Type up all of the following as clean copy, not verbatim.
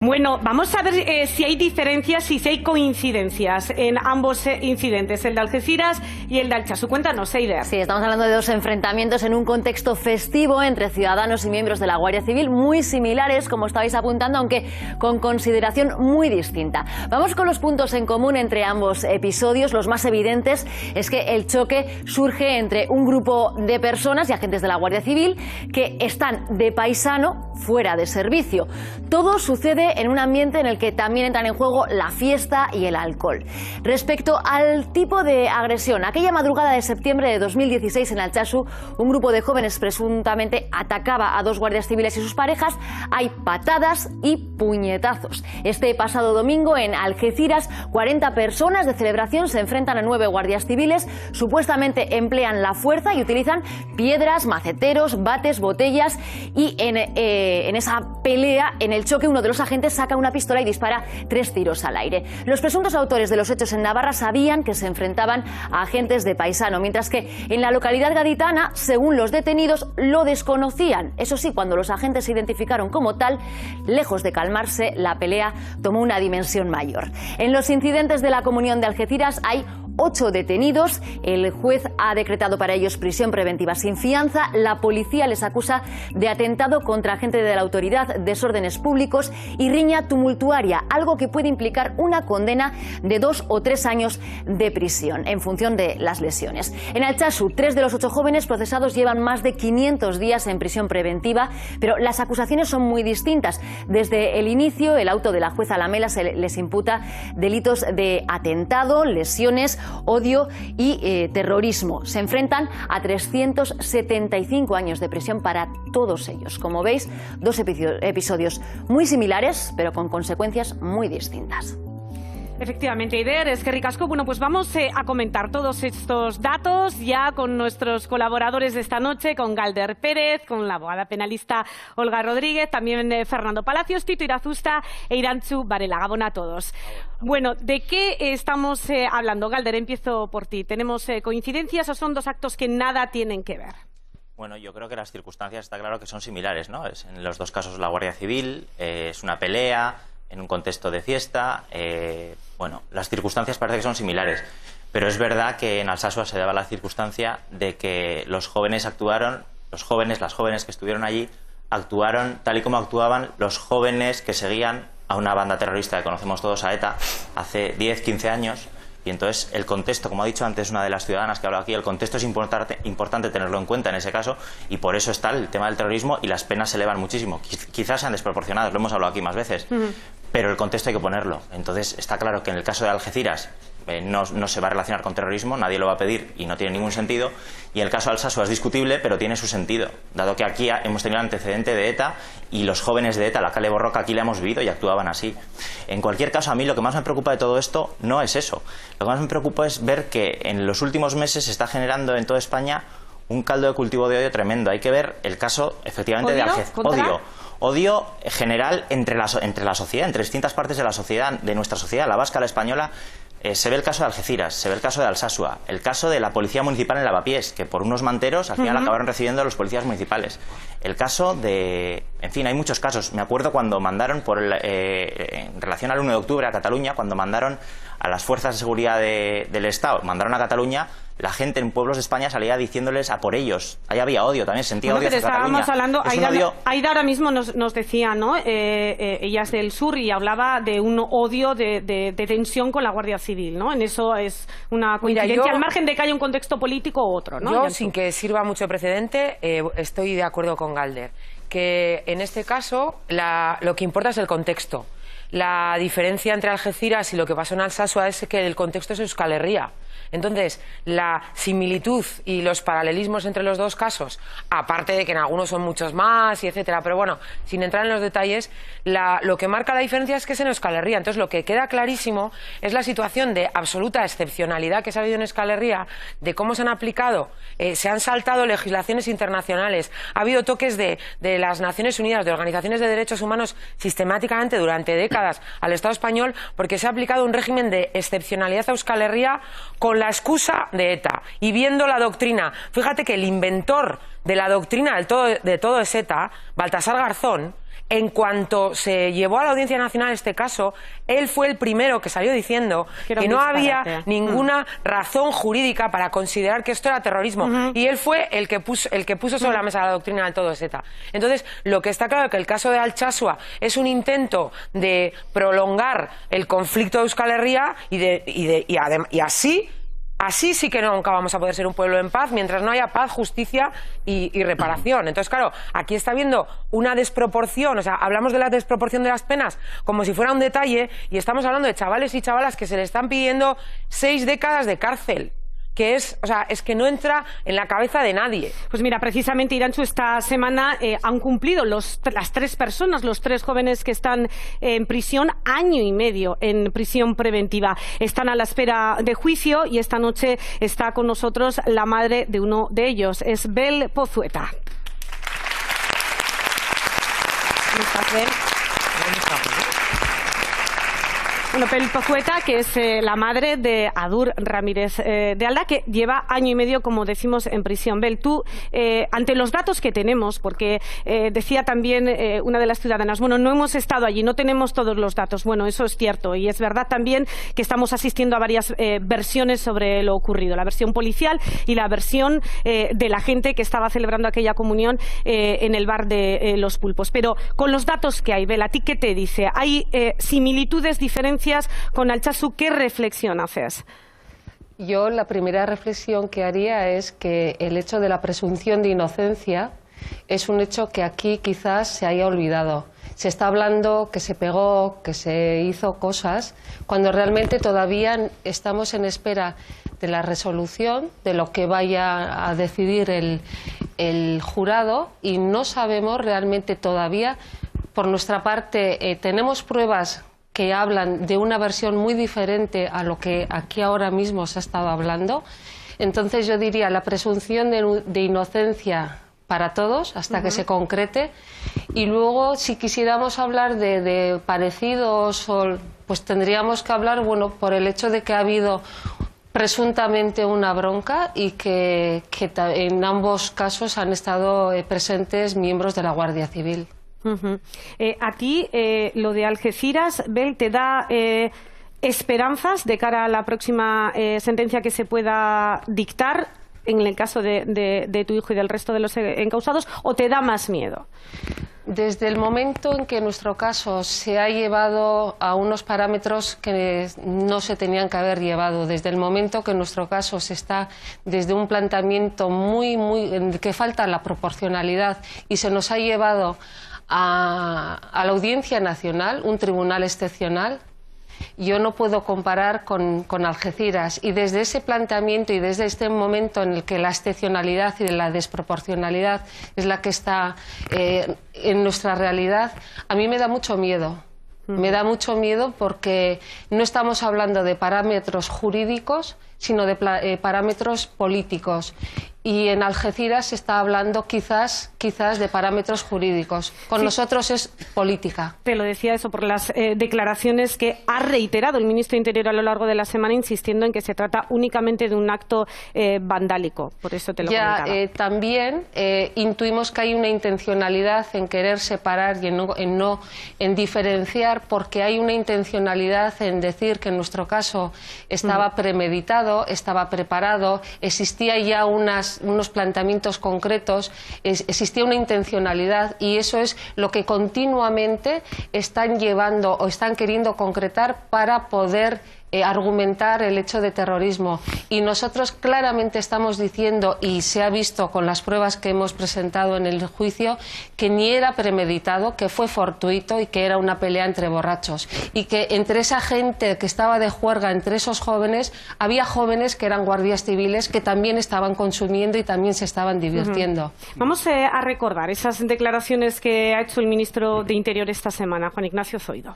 Bueno, vamos a ver si hay diferencias y si hay coincidencias en ambos incidentes, el de Algeciras y el de Altsasu. Cuéntanos, Eider. Sí, estamos hablando de dos enfrentamientos en un contexto festivo entre ciudadanos y miembros de la Guardia Civil, muy similares, como estabais apuntando, aunque con consideración muy distinta. Vamos con los puntos en común entre ambos episodios. Los más evidentes es que el choque surge entre un grupo de personas y agentes de la Guardia Civil que están de paisano fuera de servicio. Todo sucede en un ambiente en el que también entran en juego la fiesta y el alcohol. Respecto al tipo de agresión, aquella madrugada de septiembre de 2016 en Altsasu, un grupo de jóvenes presuntamente atacaba a dos guardias civiles y sus parejas. Hay patadas y puñetazos. Este pasado domingo en Algeciras, 40 personas de celebración se enfrentan a 9 guardias civiles. Supuestamente emplean la fuerza y utilizan piedras, maceteros, bates, botellas, y en esa pelea, en el choque, uno de los agentes saca una pistola y dispara 3 tiros al aire. Los presuntos autores de los hechos en Navarra sabían que se enfrentaban a agentes de paisano, mientras que en la localidad gaditana, según los detenidos, lo desconocían. Eso sí, cuando los agentes se identificaron como tal, lejos de calmarse, la pelea tomó una dimensión mayor. En los incidentes de la Comunión de Algeciras hay 8 detenidos. El juez ha decretado para ellos prisión preventiva sin fianza. La policía les acusa de atentado contra agente de la autoridad, desórdenes públicos y riña tumultuaria, algo que puede implicar una condena de 2 o 3 años de prisión en función de las lesiones. En Altsasu, 3 de los 8 jóvenes procesados llevan más de 500 días en prisión preventiva, pero las acusaciones son muy distintas. Desde el inicio, el auto de la jueza Lamela les imputa delitos de atentado, lesiones, odio y terrorismo. Se enfrentan a 375 años de prisión para todos ellos. Como veis, dos episodios muy similares, pero con consecuencias muy distintas. Efectivamente, Eider, es que ricasco. Bueno, pues vamos a comentar todos estos datos ya con nuestros colaboradores de esta noche, con Galder Pérez, con la abogada penalista Olga Rodríguez, también Fernando Palacios, Tito Irazusta e Irantzu Varela. Gabón a todos. Bueno, ¿de qué estamos hablando? Galder, empiezo por ti. ¿Tenemos coincidencias o son dos actos que nada tienen que ver? Bueno, yo creo que las circunstancias está claro que son similares, ¿no? En los dos casos la Guardia Civil, es una pelea en un contexto de fiesta. Bueno, las circunstancias parece que son similares, pero es verdad que en Alsasua se daba la circunstancia de que los jóvenes actuaron, las jóvenes que estuvieron allí, actuaron tal y como actuaban los jóvenes que seguían a una banda terrorista que conocemos todos, a ETA, hace 10, 15 años. Y entonces el contexto, como ha dicho antes una de las ciudadanas que ha hablado aquí, el contexto es importante tenerlo en cuenta en ese caso, y por eso está el tema del terrorismo y las penas se elevan muchísimo. Quizás sean desproporcionadas, lo hemos hablado aquí más veces, pero el contexto hay que ponerlo. Entonces está claro que en el caso de Algeciras no se va a relacionar con terrorismo, nadie lo va a pedir y no tiene ningún sentido, y el caso de Alsasua es discutible, pero tiene su sentido, dado que aquí hemos tenido el antecedente de ETA y los jóvenes de ETA, la Kale Borroka, aquí la hemos vivido y actuaban así. En cualquier caso, a mí lo que más me preocupa de todo esto no es eso. Lo que más me preocupa es ver que en los últimos meses se está generando en toda España un caldo de cultivo de odio tremendo. Hay que ver el caso, efectivamente, de Algeciras. Odio general entre la sociedad, entre distintas partes de la sociedad, de nuestra sociedad, la vasca, la española. Se ve el caso de Algeciras, se ve el caso de Alsasua, el caso de la policía municipal en Lavapiés, que por unos manteros al final acabaron recibiendo a los policías municipales. El caso de... En fin, hay muchos casos. Me acuerdo cuando mandaron, en relación al 1 de octubre a Cataluña, cuando mandaron a las fuerzas de seguridad del Estado, mandaron a Cataluña, la gente en pueblos de España salía diciéndeles a por ellos. Ahí había odio, también sentía odio hacia Cataluña. Estábamos hablando, Aida ahora mismo nos decía, ¿no? Ella es del sur y hablaba de un odio de tensión con la Guardia Civil, ¿no? En eso es una coincidencia, al margen de que haya un contexto político u otro, ¿no? Yo, sin que sirva mucho precedente, estoy de acuerdo con Galder, que en este caso lo que importa es el contexto. La diferencia entre Algeciras y lo que pasó en Alsasua es que el contexto es Euskal Herria. Entonces, la similitud y los paralelismos entre los dos casos, aparte de que en algunos son muchos más y etcétera, pero bueno, sin entrar en los detalles, lo que marca la diferencia es que es en Euskal Herria. Entonces, lo que queda clarísimo es la situación de absoluta excepcionalidad que se ha habido en Euskal Herria, de cómo se han aplicado, se han saltado legislaciones internacionales, ha habido toques de las Naciones Unidas, de organizaciones de derechos humanos sistemáticamente durante décadas al Estado español, porque se ha aplicado un régimen de excepcionalidad a Euskal Herria con la excusa de ETA y viendo la doctrina. Fíjate que el inventor de la doctrina de todo es ETA, Baltasar Garzón, en cuanto se llevó a la Audiencia Nacional este caso, él fue el primero que salió diciendo que no había ninguna razón jurídica para considerar que esto era terrorismo. Y él fue el que puso sobre la mesa la doctrina del todo es ETA. Entonces, lo que está claro es que el caso de Altsasua es un intento de prolongar el conflicto de Euskal Herria y así sí que nunca vamos a poder ser un pueblo en paz mientras no haya paz, justicia y reparación. Entonces, claro, aquí está habiendo una desproporción, o sea, hablamos de la desproporción de las penas como si fuera un detalle y estamos hablando de chavales y chavalas que se le están pidiendo 6 décadas de cárcel. Que es que no entra en la cabeza de nadie. Pues mira, precisamente, Irantxu, esta semana han cumplido las 3 personas, los 3 jóvenes que están en prisión, año y medio en prisión preventiva. Están a la espera de juicio y esta noche está con nosotros la madre de uno de ellos, es Bel Pozueta. ¿Cómo estás, Bel? Bueno, Bel Pozueta, que es la madre de Adur Ramírez de Alda, que lleva año y medio, como decimos, en prisión. Bel, tú, ante los datos que tenemos, porque decía también una de las ciudadanas, bueno, no hemos estado allí, no tenemos todos los datos. Bueno, eso es cierto, y es verdad también que estamos asistiendo a varias versiones sobre lo ocurrido, la versión policial y la versión de la gente que estaba celebrando aquella comunión en el bar de Los Pulpos. Pero con los datos que hay, Bel, ¿a ti qué te dice? ¿Hay similitudes, diferencias con Altsasu? ¿Qué reflexión haces? Yo la primera reflexión que haría es que el hecho de la presunción de inocencia es un hecho que aquí quizás se haya olvidado. Se está hablando que se pegó, que se hizo cosas, cuando realmente todavía estamos en espera de la resolución, de lo que vaya a decidir el jurado, y no sabemos realmente todavía. Por nuestra parte, tenemos pruebas que hablan de una versión muy diferente a lo que aquí ahora mismo se ha estado hablando. Entonces yo diría la presunción de inocencia para todos hasta que se concrete, y luego si quisiéramos hablar de parecidos, pues tendríamos que hablar, bueno, por el hecho de que ha habido presuntamente una bronca y que en ambos casos han estado presentes miembros de la Guardia Civil. A ti, lo de Algeciras, Bel, ¿te da esperanzas de cara a la próxima sentencia que se pueda dictar en el caso de tu hijo y del resto de los encausados, o te da más miedo? Desde el momento en que nuestro caso se ha llevado a unos parámetros que no se tenían que haber llevado, desde el momento que nuestro caso se está desde un planteamiento en que falta la proporcionalidad y se nos ha llevado a la Audiencia Nacional, un tribunal excepcional, yo no puedo comparar con Algeciras, y desde ese planteamiento y desde este momento en el que la excepcionalidad y la desproporcionalidad es la que está en nuestra realidad, a mí me da mucho miedo. Me da mucho miedo porque no estamos hablando de parámetros jurídicos, sino de parámetros políticos. Y en Algeciras se está hablando quizás de parámetros jurídicos. Con nosotros es política. Te lo decía eso por las declaraciones que ha reiterado el ministro de Interior a lo largo de la semana, insistiendo en que se trata únicamente de un acto vandálico. Por eso te lo comentaba. También intuimos que hay una intencionalidad en querer separar y en diferenciar, porque hay una intencionalidad en decir que en nuestro caso estaba premeditado, estaba preparado, existía ya unos planteamientos concretos, existía una intencionalidad, y eso es lo que continuamente están llevando o están queriendo concretar para poder argumentar el hecho de terrorismo. Y nosotros claramente estamos diciendo, y se ha visto con las pruebas que hemos presentado en el juicio, que ni era premeditado, que fue fortuito y que era una pelea entre borrachos. Y que entre esa gente que estaba de juerga, entre esos jóvenes, había jóvenes que eran guardias civiles que también estaban consumiendo y también se estaban divirtiendo. Vamos a recordar esas declaraciones que ha hecho el ministro de Interior esta semana, Juan Ignacio Zoido.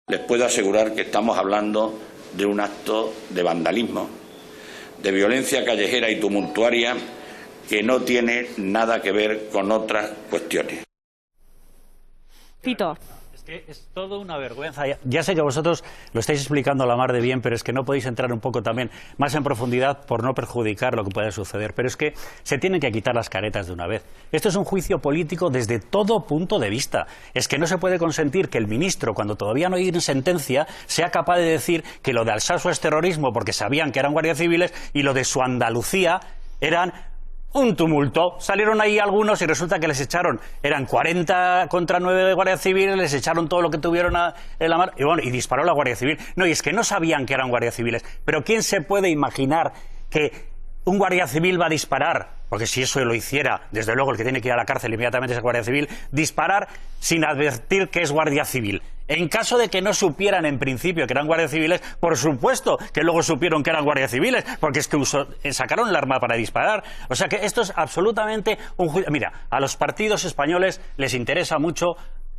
Les puedo asegurar que estamos hablando de un acto de vandalismo, de violencia callejera y tumultuaria que no tiene nada que ver con otras cuestiones. Tito. Es todo una vergüenza. Ya sé que vosotros lo estáis explicando a la mar de bien, pero es que no podéis entrar un poco también más en profundidad por no perjudicar lo que pueda suceder. Pero es que se tienen que quitar las caretas de una vez. Esto es un juicio político desde todo punto de vista. Es que no se puede consentir que el ministro, cuando todavía no hay una sentencia, sea capaz de decir que lo de Alsasua es terrorismo porque sabían que eran guardias civiles y lo de su Andalucía eran un tumulto. Salieron ahí algunos y resulta que les echaron, eran 40 contra 9 de Guardia Civil, les echaron todo lo que tuvieron en la mar y, bueno, y disparó la Guardia Civil. No, y es que no sabían que eran guardias civiles. Pero ¿quién se puede imaginar que un guardia civil va a disparar? Porque si eso lo hiciera, desde luego el que tiene que ir a la cárcel inmediatamente es el guardia civil, disparar sin advertir que es guardia civil. En caso de que no supieran en principio que eran guardias civiles, por supuesto que luego supieron que eran guardias civiles, porque es que sacaron el arma para disparar. O sea que esto es absolutamente un juicio. Mira, a los partidos españoles les interesa mucho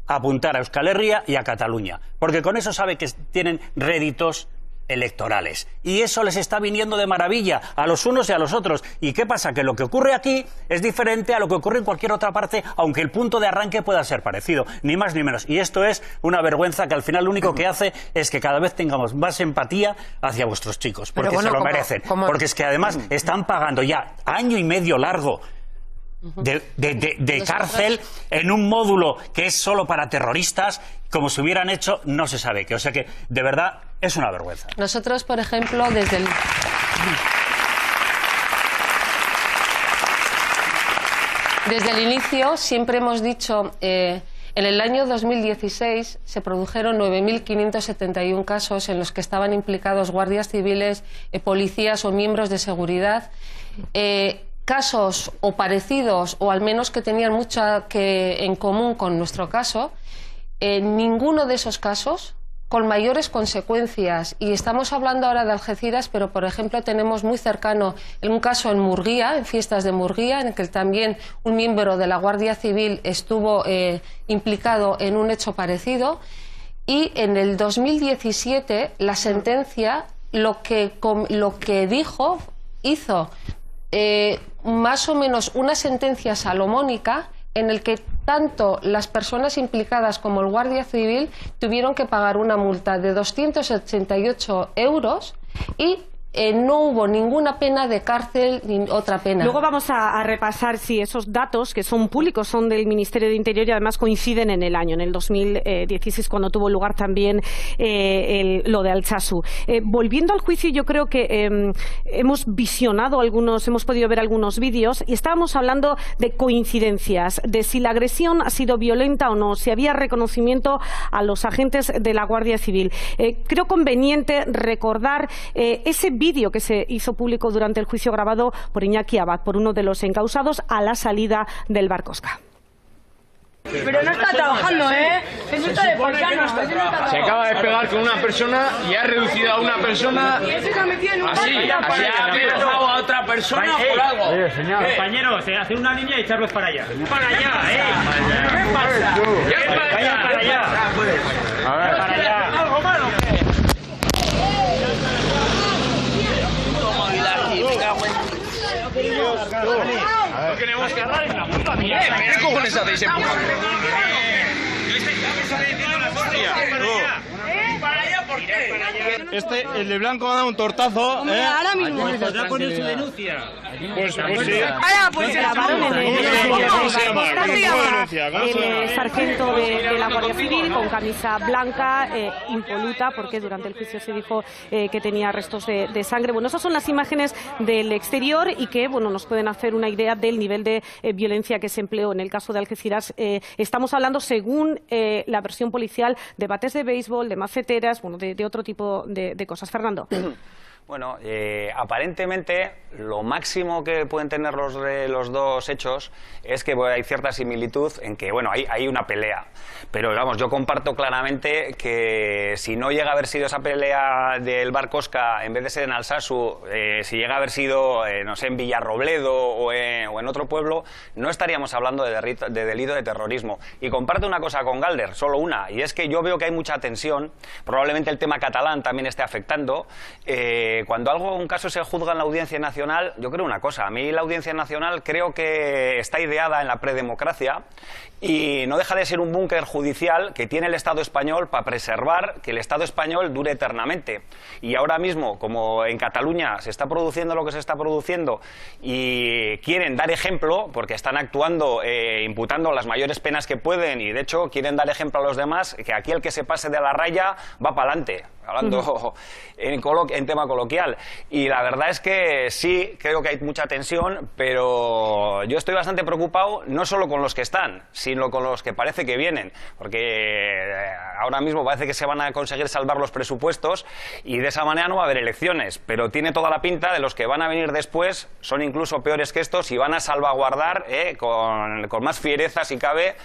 apuntar a Euskal Herria y a Cataluña, porque con eso sabe que tienen réditos electorales. Y eso les está viniendo de maravilla a los unos y a los otros. ¿Y qué pasa? Que lo que ocurre aquí es diferente a lo que ocurre en cualquier otra parte, aunque el punto de arranque pueda ser parecido, ni más ni menos. Y esto es una vergüenza que al final lo único que hace es que cada vez tengamos más empatía hacia vuestros chicos, porque bueno, se lo merecen. Porque es que además están pagando ya año y medio largo de cárcel en un módulo que es solo para terroristas, como si hubieran hecho no se sabe qué. O sea que, de verdad, es una vergüenza. Nosotros, por ejemplo, desde el inicio siempre hemos dicho, en el año 2016 se produjeron 9.571 casos en los que estaban implicados guardias civiles, policías o miembros de seguridad. Casos o parecidos, o al menos que tenían mucho en común con nuestro caso, ninguno de esos casos con mayores consecuencias. Y estamos hablando ahora de Algeciras, pero por ejemplo tenemos muy cercano un caso en Murguía, en Fiestas de Murguía, en el que también un miembro de la Guardia Civil estuvo implicado en un hecho parecido. Y en el 2017 la sentencia lo que hizo más o menos una sentencia salomónica en el que tanto las personas implicadas como el guardia civil tuvieron que pagar una multa de 288 euros y no hubo ninguna pena de cárcel ni otra pena. Luego vamos a repasar si esos datos, que son públicos, son del Ministerio de Interior y además coinciden en el año, en el 2016, cuando tuvo lugar también lo de Altsatsu. Volviendo al juicio, yo creo que hemos visionado hemos podido ver algunos vídeos y estábamos hablando de coincidencias, de si la agresión ha sido violenta o no, si había reconocimiento a los agentes de la Guardia Civil. Creo conveniente recordar ese vídeo que se hizo público durante el juicio grabado por Iñaki Abad, por uno de los encausados a la salida del Bar Cosca. Pero no está trabajando, ¿eh? Eso está de porcano. Se acaba de pegar con una persona y ha reducido a una persona así, ha pegado a otra persona por algo. Señor, compañero, hacer una línea y echarlos para allá. Para allá, ¿qué pasa? ¿Qué pasa? Vaya para allá. A ver, para allá. ¿Algo malo? No queremos que agarren la puta mía. ¿Qué cojones hacéis en puta? ¿Para allá por qué? El de blanco ha dado un tortazo. Ahora mismo. Pues ya poner su denuncia. Pues sí. Ahora, pues se Grabaron en el sargento de la Guardia Civil con camisa blanca, impoluta, porque durante el juicio se dijo que tenía restos de sangre. Bueno, esas son las imágenes del exterior y que, bueno, nos pueden hacer una idea del nivel de violencia que se empleó en el caso de Algeciras. Estamos hablando, según la versión policial, de bates de béisbol, de maceteras, bueno, de otro tipo de cosas. Fernando. Bueno, aparentemente lo máximo que pueden tener los dos hechos es que hay cierta similitud en que, bueno, hay una pelea. Pero, vamos, yo comparto claramente que si no llega a haber sido esa pelea del Bar Cosca, en vez de ser en Altsatsu, si llega a haber sido, no sé, en Villarrobledo o en otro pueblo, no estaríamos hablando de delito de terrorismo. Y comparto una cosa con Galder, solo una, y es que yo veo que hay mucha tensión, probablemente el tema catalán también esté afectando, cuando un caso se juzga en la Audiencia Nacional, yo creo una cosa, a mí la Audiencia Nacional creo que está ideada en la predemocracia y no deja de ser un búnker judicial que tiene el Estado español para preservar que el Estado español dure eternamente. Y ahora mismo, como en Cataluña se está produciendo lo que se está produciendo y quieren dar ejemplo, porque están actuando, imputando las mayores penas que pueden y de hecho quieren dar ejemplo a los demás, que aquí el que se pase de la raya va para adelante, hablando en tema coloquial. Y la verdad es que sí, creo que hay mucha tensión, pero yo estoy bastante preocupado no solo con los que están, sino con los que parece que vienen, porque ahora mismo parece que se van a conseguir salvar los presupuestos y de esa manera no va a haber elecciones, pero tiene toda la pinta de los que van a venir después, son incluso peores que estos y van a salvaguardar con más fiereza, si cabe,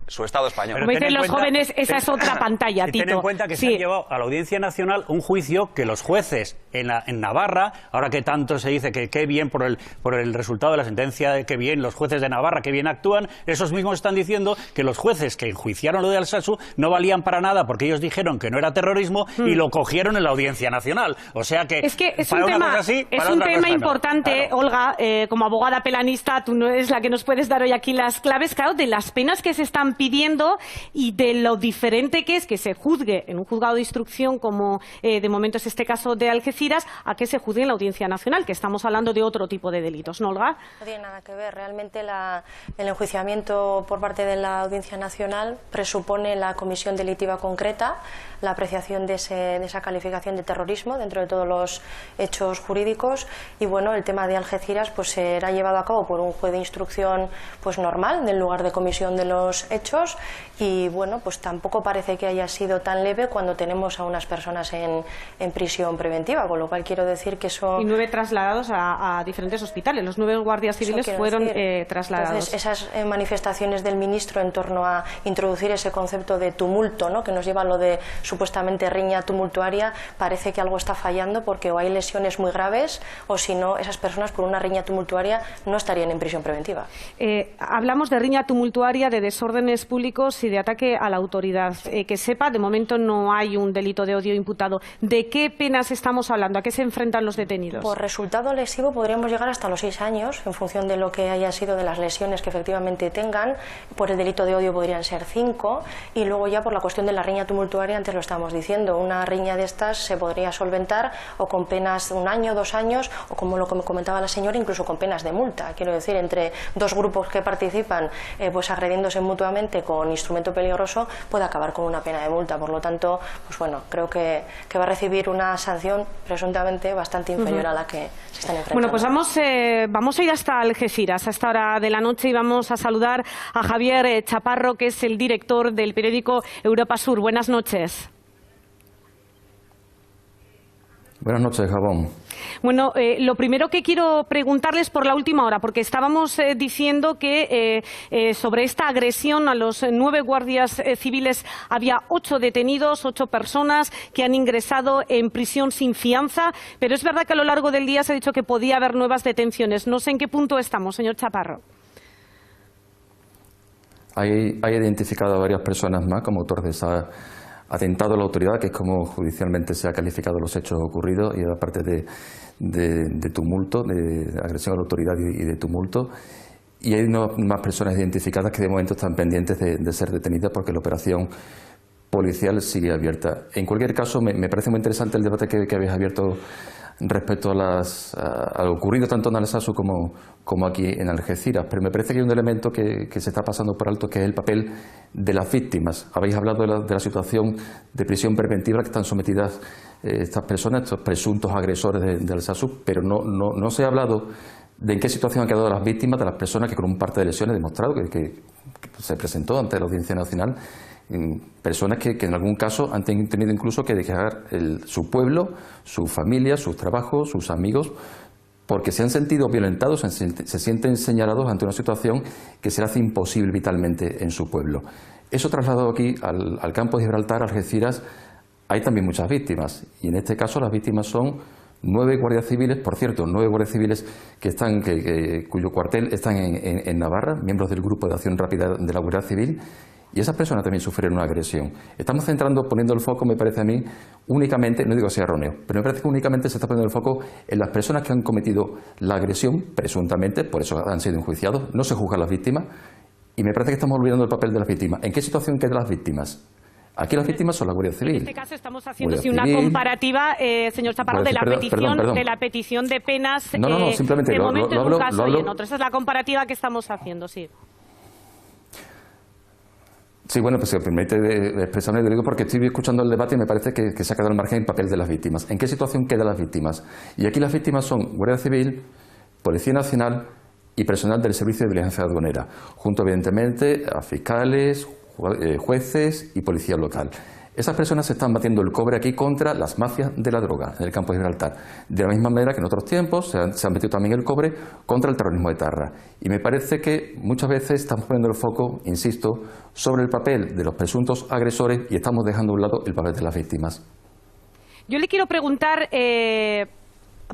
su Estado español. Como dicen los jóvenes, esa es otra pantalla, Tito. Ten en cuenta que se ha llevado a la Audiencia Nacional un juicio que los jueces en Navarra, ahora que tanto se dice que qué bien por el resultado de la sentencia, qué bien los jueces de Navarra, qué bien actúan, esos mismos están diciendo que los jueces que enjuiciaron lo de Alsasu no valían para nada porque ellos dijeron que no era terrorismo y lo cogieron en la Audiencia Nacional. O sea que es para un una tema, cosa sí, es para un otra tema cosa no. importante, Claro. Olga, como abogada pelanista, tú no eres la que nos puedes dar hoy aquí las claves, claro, de las penas que se están pidiendo y de lo diferente que es que se juzgue en un juzgado de instrucción como de momento es este caso de Algeciras, a que se juzgue en la Audiencia Nacional, que estamos hablando de otro tipo de delitos, ¿no, Olga? No tiene nada que ver. Realmente el enjuiciamiento por parte de la Audiencia Nacional presupone la comisión delictiva concreta, la apreciación de esa calificación de terrorismo dentro de todos los hechos jurídicos y bueno, el tema de Algeciras pues será llevado a cabo por un juez de instrucción pues normal, en lugar de comisión de los hechos y bueno, pues tampoco parece que haya sido tan leve cuando tenemos a unas personas en prisión preventiva, con lo cual quiero decir que eso... Y 9 trasladados a diferentes hospitales, los 9 guardias civiles fueron trasladados. Entonces, esas manifestaciones del ministro en torno a introducir ese concepto de tumulto, ¿no?, que nos lleva a lo de supuestamente riña tumultuaria, parece que algo está fallando porque o hay lesiones muy graves o si no, esas personas por una riña tumultuaria no estarían en prisión preventiva. Hablamos de riña tumultuaria, de desórdenes públicos y de ataque a la autoridad. Que sepa, de momento no hay un delito de odio imputado. ¿De qué penas estamos hablando? ¿A qué se enfrentan los detenidos? Por resultado lesivo podríamos llegar hasta los 6 años, en función de lo que haya sido de las lesiones que efectivamente tengan. Por el delito de odio podrían ser 5 y luego ya por la cuestión de la riña tumultuaria, antes lo estábamos diciendo, una riña de estas se podría solventar o con penas de 1 año, 2 años o como lo que me comentaba la señora, incluso con penas de multa. Quiero decir, entre dos grupos que participan pues agrediéndose mutuamente con instrumento peligroso puede acabar con una pena de multa. Por lo tanto, pues bueno, creo que va a recibir una sanción presuntamente bastante inferior a la que se están enfrentando. Bueno, pues vamos a ir hasta Algeciras a esta hora de la noche y vamos a saludar a Javier Chaparro, que es el director del periódico Europa Sur. Buenas noches. Buenas noches, Gabón. Bueno, lo primero que quiero preguntarles por la última hora, porque estábamos diciendo que sobre esta agresión a los 9 guardias civiles había 8 detenidos, 8 personas que han ingresado en prisión sin fianza, pero es verdad que a lo largo del día se ha dicho que podía haber nuevas detenciones. No sé en qué punto estamos, señor Chaparro. Hay identificado a varias personas más como autores de esa atentado a la autoridad, que es como judicialmente se ha calificado los hechos ocurridos, y aparte de tumulto, de agresión a la autoridad y de tumulto. Y hay más personas identificadas que de momento están pendientes de ser detenidas porque la operación policial sigue abierta. En cualquier caso, me parece muy interesante el debate que habéis abierto respecto a lo ocurrido tanto en Alsasu como aquí en Algeciras, pero me parece que hay un elemento que se está pasando por alto, que es el papel de las víctimas. Habéis hablado de la situación de prisión preventiva que están sometidas estas personas, estos presuntos agresores de Alsasu, pero no se ha hablado de en qué situación han quedado las víctimas, de las personas que con un parte de lesiones demostrado que se presentó ante la Audiencia Nacional, personas que en algún caso han tenido incluso que dejar su pueblo, su familia, sus trabajos, sus amigos, porque se han sentido violentados, se sienten señalados ante una situación que se les hace imposible vitalmente en su pueblo. Eso trasladado aquí al campo de Gibraltar, Algeciras, hay también muchas víctimas, y en este caso las víctimas son 9 guardias civiles, por cierto, 9 guardias civiles cuyo cuartel están en Navarra, miembros del Grupo de Acción Rápida de la Guardia Civil, y esas personas también sufrieron una agresión. Estamos poniendo el foco, me parece a mí, únicamente, no digo que sea erróneo, pero me parece que únicamente se está poniendo el foco en las personas que han cometido la agresión, presuntamente, por eso han sido enjuiciados, no se juzgan las víctimas, y me parece que estamos olvidando el papel de las víctimas. ¿En qué situación quedan las víctimas? Aquí las víctimas son la Guardia Civil. En este caso estamos haciendo una comparativa, señor Chaparro, de la petición de penas no, simplemente de momento en un caso y en hablo. otro. Esa es la comparativa que estamos haciendo, sí. Sí, bueno, pues si me permite expresarme, lo digo porque estoy escuchando el debate y me parece que se ha quedado al margen el papel de las víctimas. ¿En qué situación quedan las víctimas? Y aquí las víctimas son Guardia Civil, Policía Nacional y personal del Servicio de Vigilancia Aduanera, junto evidentemente a fiscales, jueces y policía local. Esas personas se están batiendo el cobre aquí contra las mafias de la droga en el campo de Gibraltar, de la misma manera que en otros tiempos se han metido también el cobre contra el terrorismo de etarra. Y me parece que muchas veces estamos poniendo el foco, insisto, sobre el papel de los presuntos agresores y estamos dejando a un lado el papel de las víctimas. Yo le quiero preguntar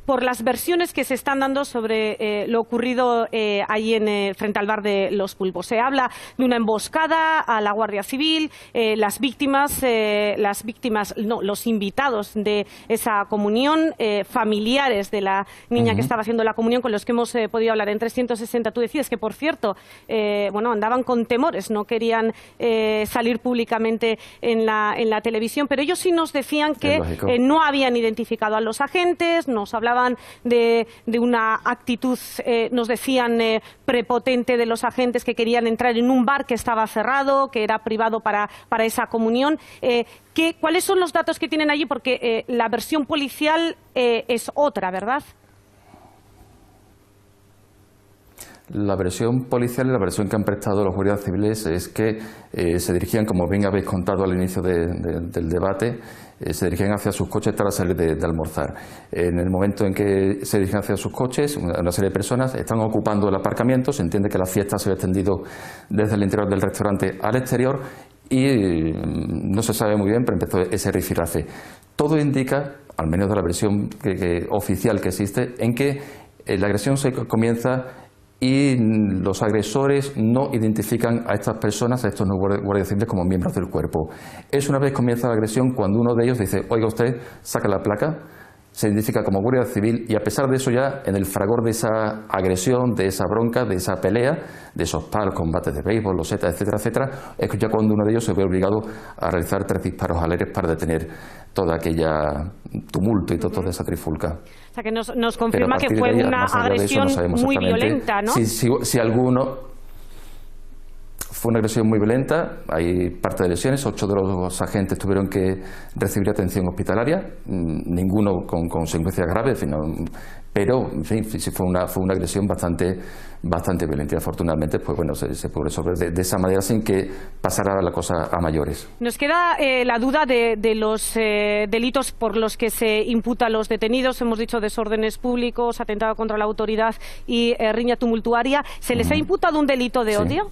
por las versiones que se están dando sobre lo ocurrido allí frente al bar de Los Pulpos. Se habla de una emboscada a la Guardia Civil, los invitados de esa comunión, familiares de la niña que estaba haciendo la comunión, con los que hemos podido hablar en 360. Tú decías que, por cierto, andaban con temores, no querían salir públicamente en la televisión, pero ellos sí nos decían que no habían identificado a los agentes, nos hablaban de una actitud, nos decían, prepotente de los agentes que querían entrar en un bar que estaba cerrado, que era privado para esa comunión. ¿Cuáles son los datos que tienen allí? Porque la versión policial es otra, ¿verdad? La versión policial y la versión que han prestado los guardias civiles es que se dirigían, como bien habéis contado al inicio del debate, se dirigían hacia sus coches tras salir de almorzar. En el momento en que se dirigen hacia sus coches, una serie de personas están ocupando el aparcamiento, se entiende que la fiesta se ha extendido desde el interior del restaurante al exterior y no se sabe muy bien, pero empezó ese rifirrafe. Todo indica, al menos de la versión oficial que existe, en que la agresión se comienza y los agresores no identifican a estas personas, a estos guardias civiles, como miembros del cuerpo. Es una vez comienza la agresión cuando uno de ellos dice: oiga usted, saca la placa, se identifica como guardia civil, y a pesar de eso, ya en el fragor de esa agresión, de esa bronca, de esa pelea, de esos palos, combates de béisbol, losetas, etcétera, etcétera, es ya cuando uno de ellos se ve obligado a realizar 3 disparos al aire para detener toda aquella tumulto y toda esa trifulca. O sea, que nos confirma que fue una agresión muy violenta, ¿no? Si alguno... Fue una agresión muy violenta, hay parte de lesiones, 8 de los agentes tuvieron que recibir atención hospitalaria, ninguno con consecuencias graves, pero en fin, sí fue una agresión bastante violenta, y afortunadamente pues bueno, se pudo resolver de esa manera sin que pasara la cosa a mayores. Nos queda la duda de los delitos por los que se imputan los detenidos. Hemos dicho desórdenes públicos, atentado contra la autoridad y riña tumultuaria. ¿Se les ha imputado un delito de odio?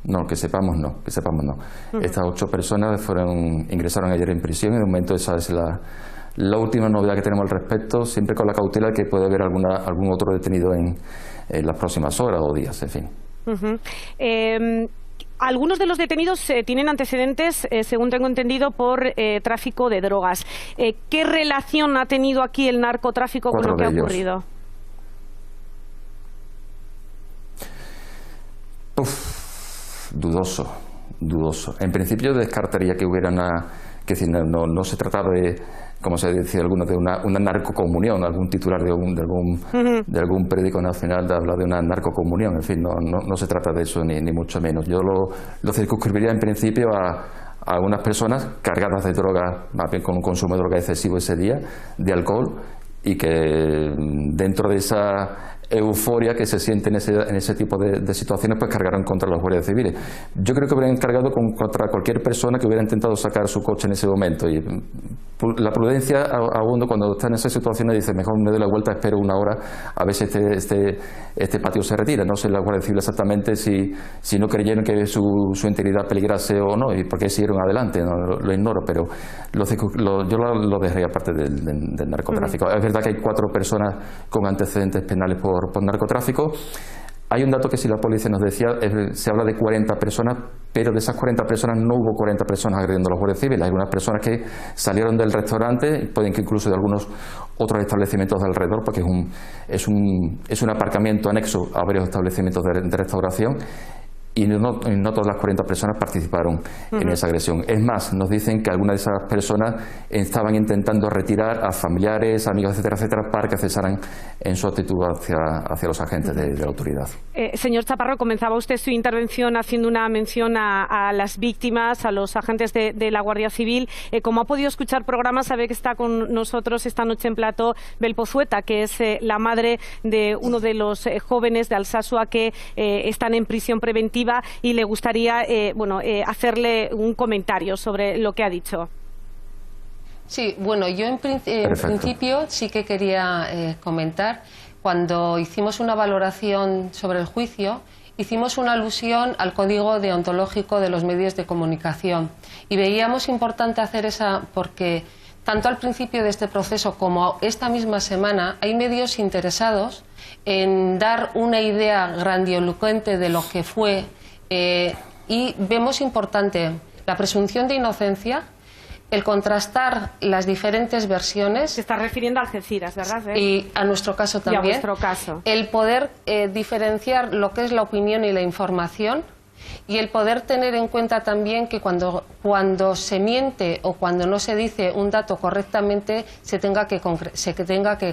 No, que sepamos no. Estas 8 personas ingresaron ayer en prisión, y de momento esa es la última novedad que tenemos al respecto, siempre con la cautela que puede haber algún otro detenido en las próximas horas o días, en fin. Algunos de los detenidos tienen antecedentes, según tengo entendido, por tráfico de drogas. ¿Qué relación ha tenido aquí el narcotráfico con lo que ha ocurrido? Dudoso. En principio descartaría que hubiera no se trataba de, como se decía algunos, de una narcocomunión. Algún titular de algún periódico nacional habla de una narcocomunión. En fin, no se trata de eso, ni mucho menos. Yo lo circunscribiría en principio a unas personas cargadas de droga, más bien con un consumo de droga excesivo ese día, de alcohol, y que dentro de esa euforia que se siente en ese tipo de situaciones, pues cargaron contra los guardias civiles. Yo creo que hubieran cargado contra cualquier persona que hubiera intentado sacar su coche en ese momento, y la prudencia abundo cuando está en esa situación, dice: mejor me doy la vuelta, espero una hora a ver si este patio se retira. No sé la Guardia Civil exactamente si no creyeron que su integridad peligrase o no, y por qué siguieron adelante, lo ignoro, pero yo lo dejaría aparte del narcotráfico. Es verdad que hay 4 personas con antecedentes penales por narcotráfico. Hay un dato que si la policía nos decía, se habla de 40 personas, pero de esas 40 personas no hubo 40 personas agrediendo a los guardias civiles. Hay algunas personas que salieron del restaurante, pueden que incluso de algunos otros establecimientos de alrededor, porque es un aparcamiento anexo a varios establecimientos de restauración. Y no todas las 40 personas participaron en esa agresión. Es más, nos dicen que algunas de esas personas estaban intentando retirar a familiares, amigos, etcétera, etcétera, para que cesaran en su actitud hacia los agentes de la autoridad. Señor Chaparro, comenzaba usted su intervención haciendo una mención a las víctimas, a los agentes de la Guardia Civil. Como ha podido escuchar programa, sabe que está con nosotros esta noche en plató Bel Pozueta, que es la madre de uno de los jóvenes de Alsasua que están en prisión preventiva, y le gustaría hacerle un comentario sobre lo que ha dicho. Sí, bueno, yo en principio sí que quería comentar, cuando hicimos una valoración sobre el juicio, hicimos una alusión al código deontológico de los medios de comunicación y veíamos importante hacer esa porque tanto al principio de este proceso como esta misma semana hay medios interesados en dar una idea grandilocuente de lo que fue y vemos importante la presunción de inocencia, el contrastar las diferentes versiones. Se está refiriendo a Algeciras, ¿verdad? Y a nuestro caso también. Y a vuestro caso. El poder diferenciar lo que es la opinión y la información, y el poder tener en cuenta también que cuando se miente o cuando no se dice un dato correctamente se tenga que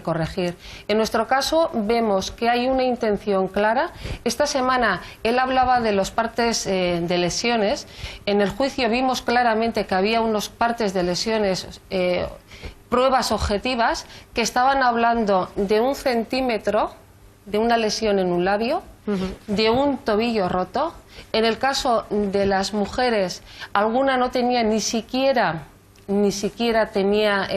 corregir. En nuestro caso vemos que hay una intención clara. Esta semana él hablaba de los partes de lesiones. En el juicio vimos claramente que había unos partes de lesiones, pruebas objetivas, que estaban hablando de 1 centímetro de una lesión en un labio, de un tobillo roto. En el caso de las mujeres, alguna no tenía ni siquiera tenía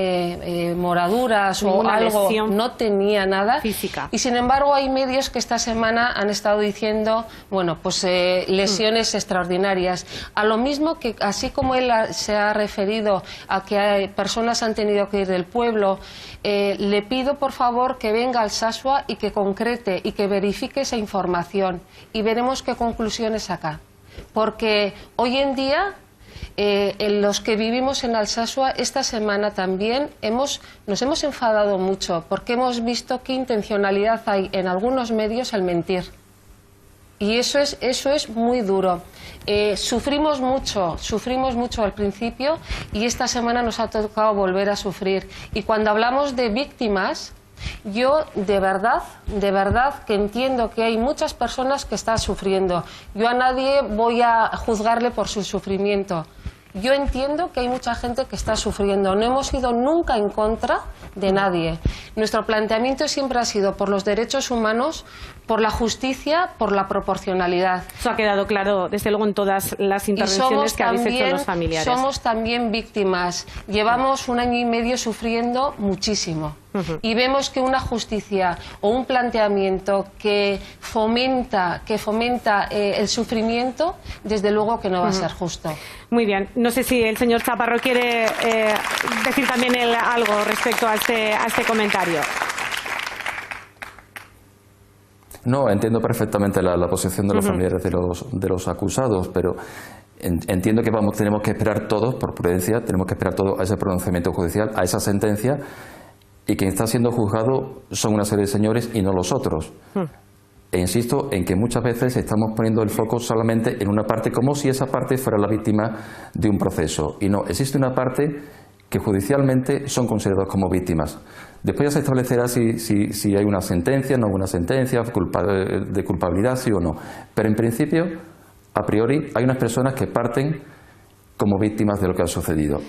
moraduras o algo, lesión, no tenía nada física. Y sin embargo hay medios que esta semana han estado diciendo, bueno, pues lesiones extraordinarias. A lo mismo que, así como él se ha referido a que personas han tenido que ir del pueblo, le pido por favor que venga al Alsasua y que concrete y que verifique esa información y veremos qué conclusiones saca. Porque hoy en día en los que vivimos en Alsasua, esta semana también nos hemos enfadado mucho porque hemos visto qué intencionalidad hay en algunos medios al mentir. Y eso es muy duro. Sufrimos mucho al principio y esta semana nos ha tocado volver a sufrir. Y cuando hablamos de víctimas, yo de verdad que entiendo que hay muchas personas que están sufriendo. Yo a nadie voy a juzgarle por su sufrimiento. Yo entiendo que hay mucha gente que está sufriendo. No hemos ido nunca en contra de nadie. Nuestro planteamiento siempre ha sido por los derechos humanos, por la justicia, por la proporcionalidad. Eso ha quedado claro, desde luego, en todas las intervenciones que habéis hecho los familiares. Somos también víctimas. Llevamos 1 año y medio sufriendo muchísimo. Y vemos que una justicia o un planteamiento que fomenta el sufrimiento, desde luego que no va a ser justo. Muy bien. No sé si el señor Chaparro quiere decir también él algo respecto a este comentario. No, entiendo perfectamente la posición de los familiares de los acusados, pero entiendo que tenemos que esperar todos, por prudencia, tenemos que esperar todos a ese pronunciamiento judicial, a esa sentencia, y quien está siendo juzgado son una serie de señores y no los otros. E insisto en que muchas veces estamos poniendo el foco solamente en una parte, como si esa parte fuera la víctima de un proceso. Y no, existe una parte que judicialmente son considerados como víctimas. Después ya se establecerá si hay una sentencia, no una sentencia, de culpabilidad, sí o no. Pero en principio, a priori, hay unas personas que parten como víctimas de lo que ha sucedido.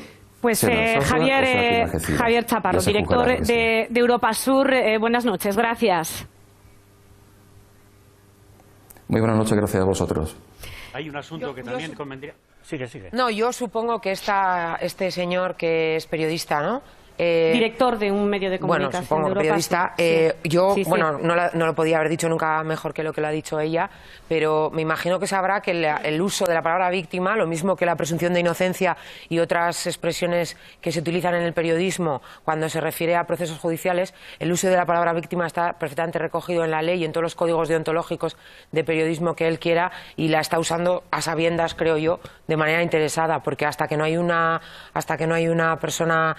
Pues Javier Chaparro, director de Europa Sur, buenas noches, gracias. Muy buenas noches, gracias a vosotros. Hay un asunto que también convendría... Sigue. No, yo supongo que este señor que es periodista, ¿no?, Director de un medio de comunicación. Bueno, supongo de Europa, periodista. Yo, bueno, no lo podía haber dicho nunca mejor que lo ha dicho ella, pero me imagino que sabrá que el uso de la palabra víctima, lo mismo que la presunción de inocencia y otras expresiones que se utilizan en el periodismo cuando se refiere a procesos judiciales, el uso de la palabra víctima está perfectamente recogido en la ley y en todos los códigos deontológicos de periodismo que él quiera, y la está usando a sabiendas, creo yo, de manera interesada, porque hasta que no hay una persona,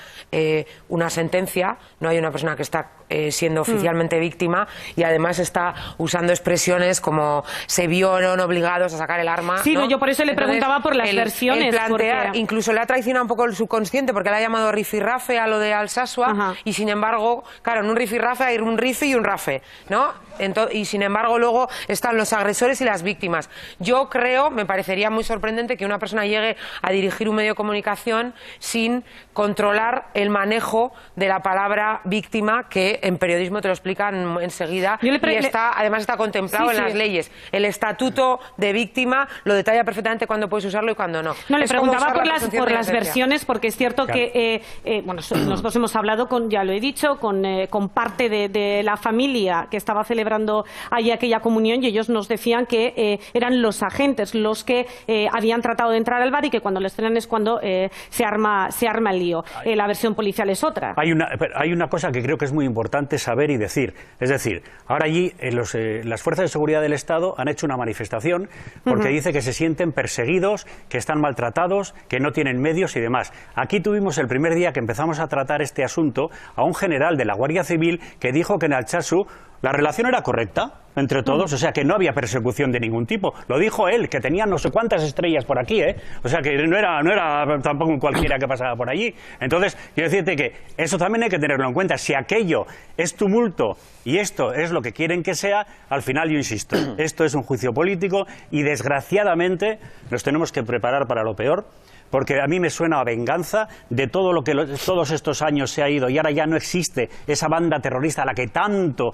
una sentencia, no hay una persona que está siendo oficialmente víctima, y además está usando expresiones como se vieron obligados a sacar el arma. Sí, ¿no? Yo por eso le preguntaba por las versiones. El plantear, porque... incluso le ha traicionado un poco el subconsciente, porque le ha llamado rifirrafe a lo de Alsasua, y sin embargo, claro, en un rifirrafe hay un rifi y un rafe, ¿no? Y sin embargo luego están los agresores y las víctimas. Yo creo, me parecería muy sorprendente que una persona llegue a dirigir un medio de comunicación sin controlar el manejo de la palabra víctima, que en periodismo te lo explican enseguida, y además está contemplado en las leyes. El estatuto de víctima lo detalla perfectamente cuándo puedes usarlo y cuándo no. No, le preguntaba por las versiones, porque es cierto que bueno, nosotros hemos hablado ya lo he dicho, con parte de la familia que estaba celebrando allí aquella comunión, y ellos nos decían que eran los agentes los que habían tratado de entrar al bar, y que cuando les frenan es cuando se arma el lío. La versión policial es otra. Hay una cosa que creo que es muy importante saber y decir. Es decir, ahora allí las fuerzas de seguridad del Estado han hecho una manifestación porque dice que se sienten perseguidos, que están maltratados, que no tienen medios y demás. Aquí tuvimos el primer día que empezamos a tratar este asunto a un general de la Guardia Civil que dijo que en Altsatsu la relación era correcta entre todos, o sea que no había persecución de ningún tipo. Lo dijo él, que tenía no sé cuántas estrellas por aquí, o sea que no era tampoco cualquiera que pasaba por allí. Entonces, quiero decirte que eso también hay que tenerlo en cuenta. Si aquello es tumulto y esto es lo que quieren que sea, al final, yo insisto, esto es un juicio político y desgraciadamente nos tenemos que preparar para lo peor. Porque a mí me suena a venganza de todo lo que todos estos años se ha ido, y ahora ya no existe esa banda terrorista a la que tanto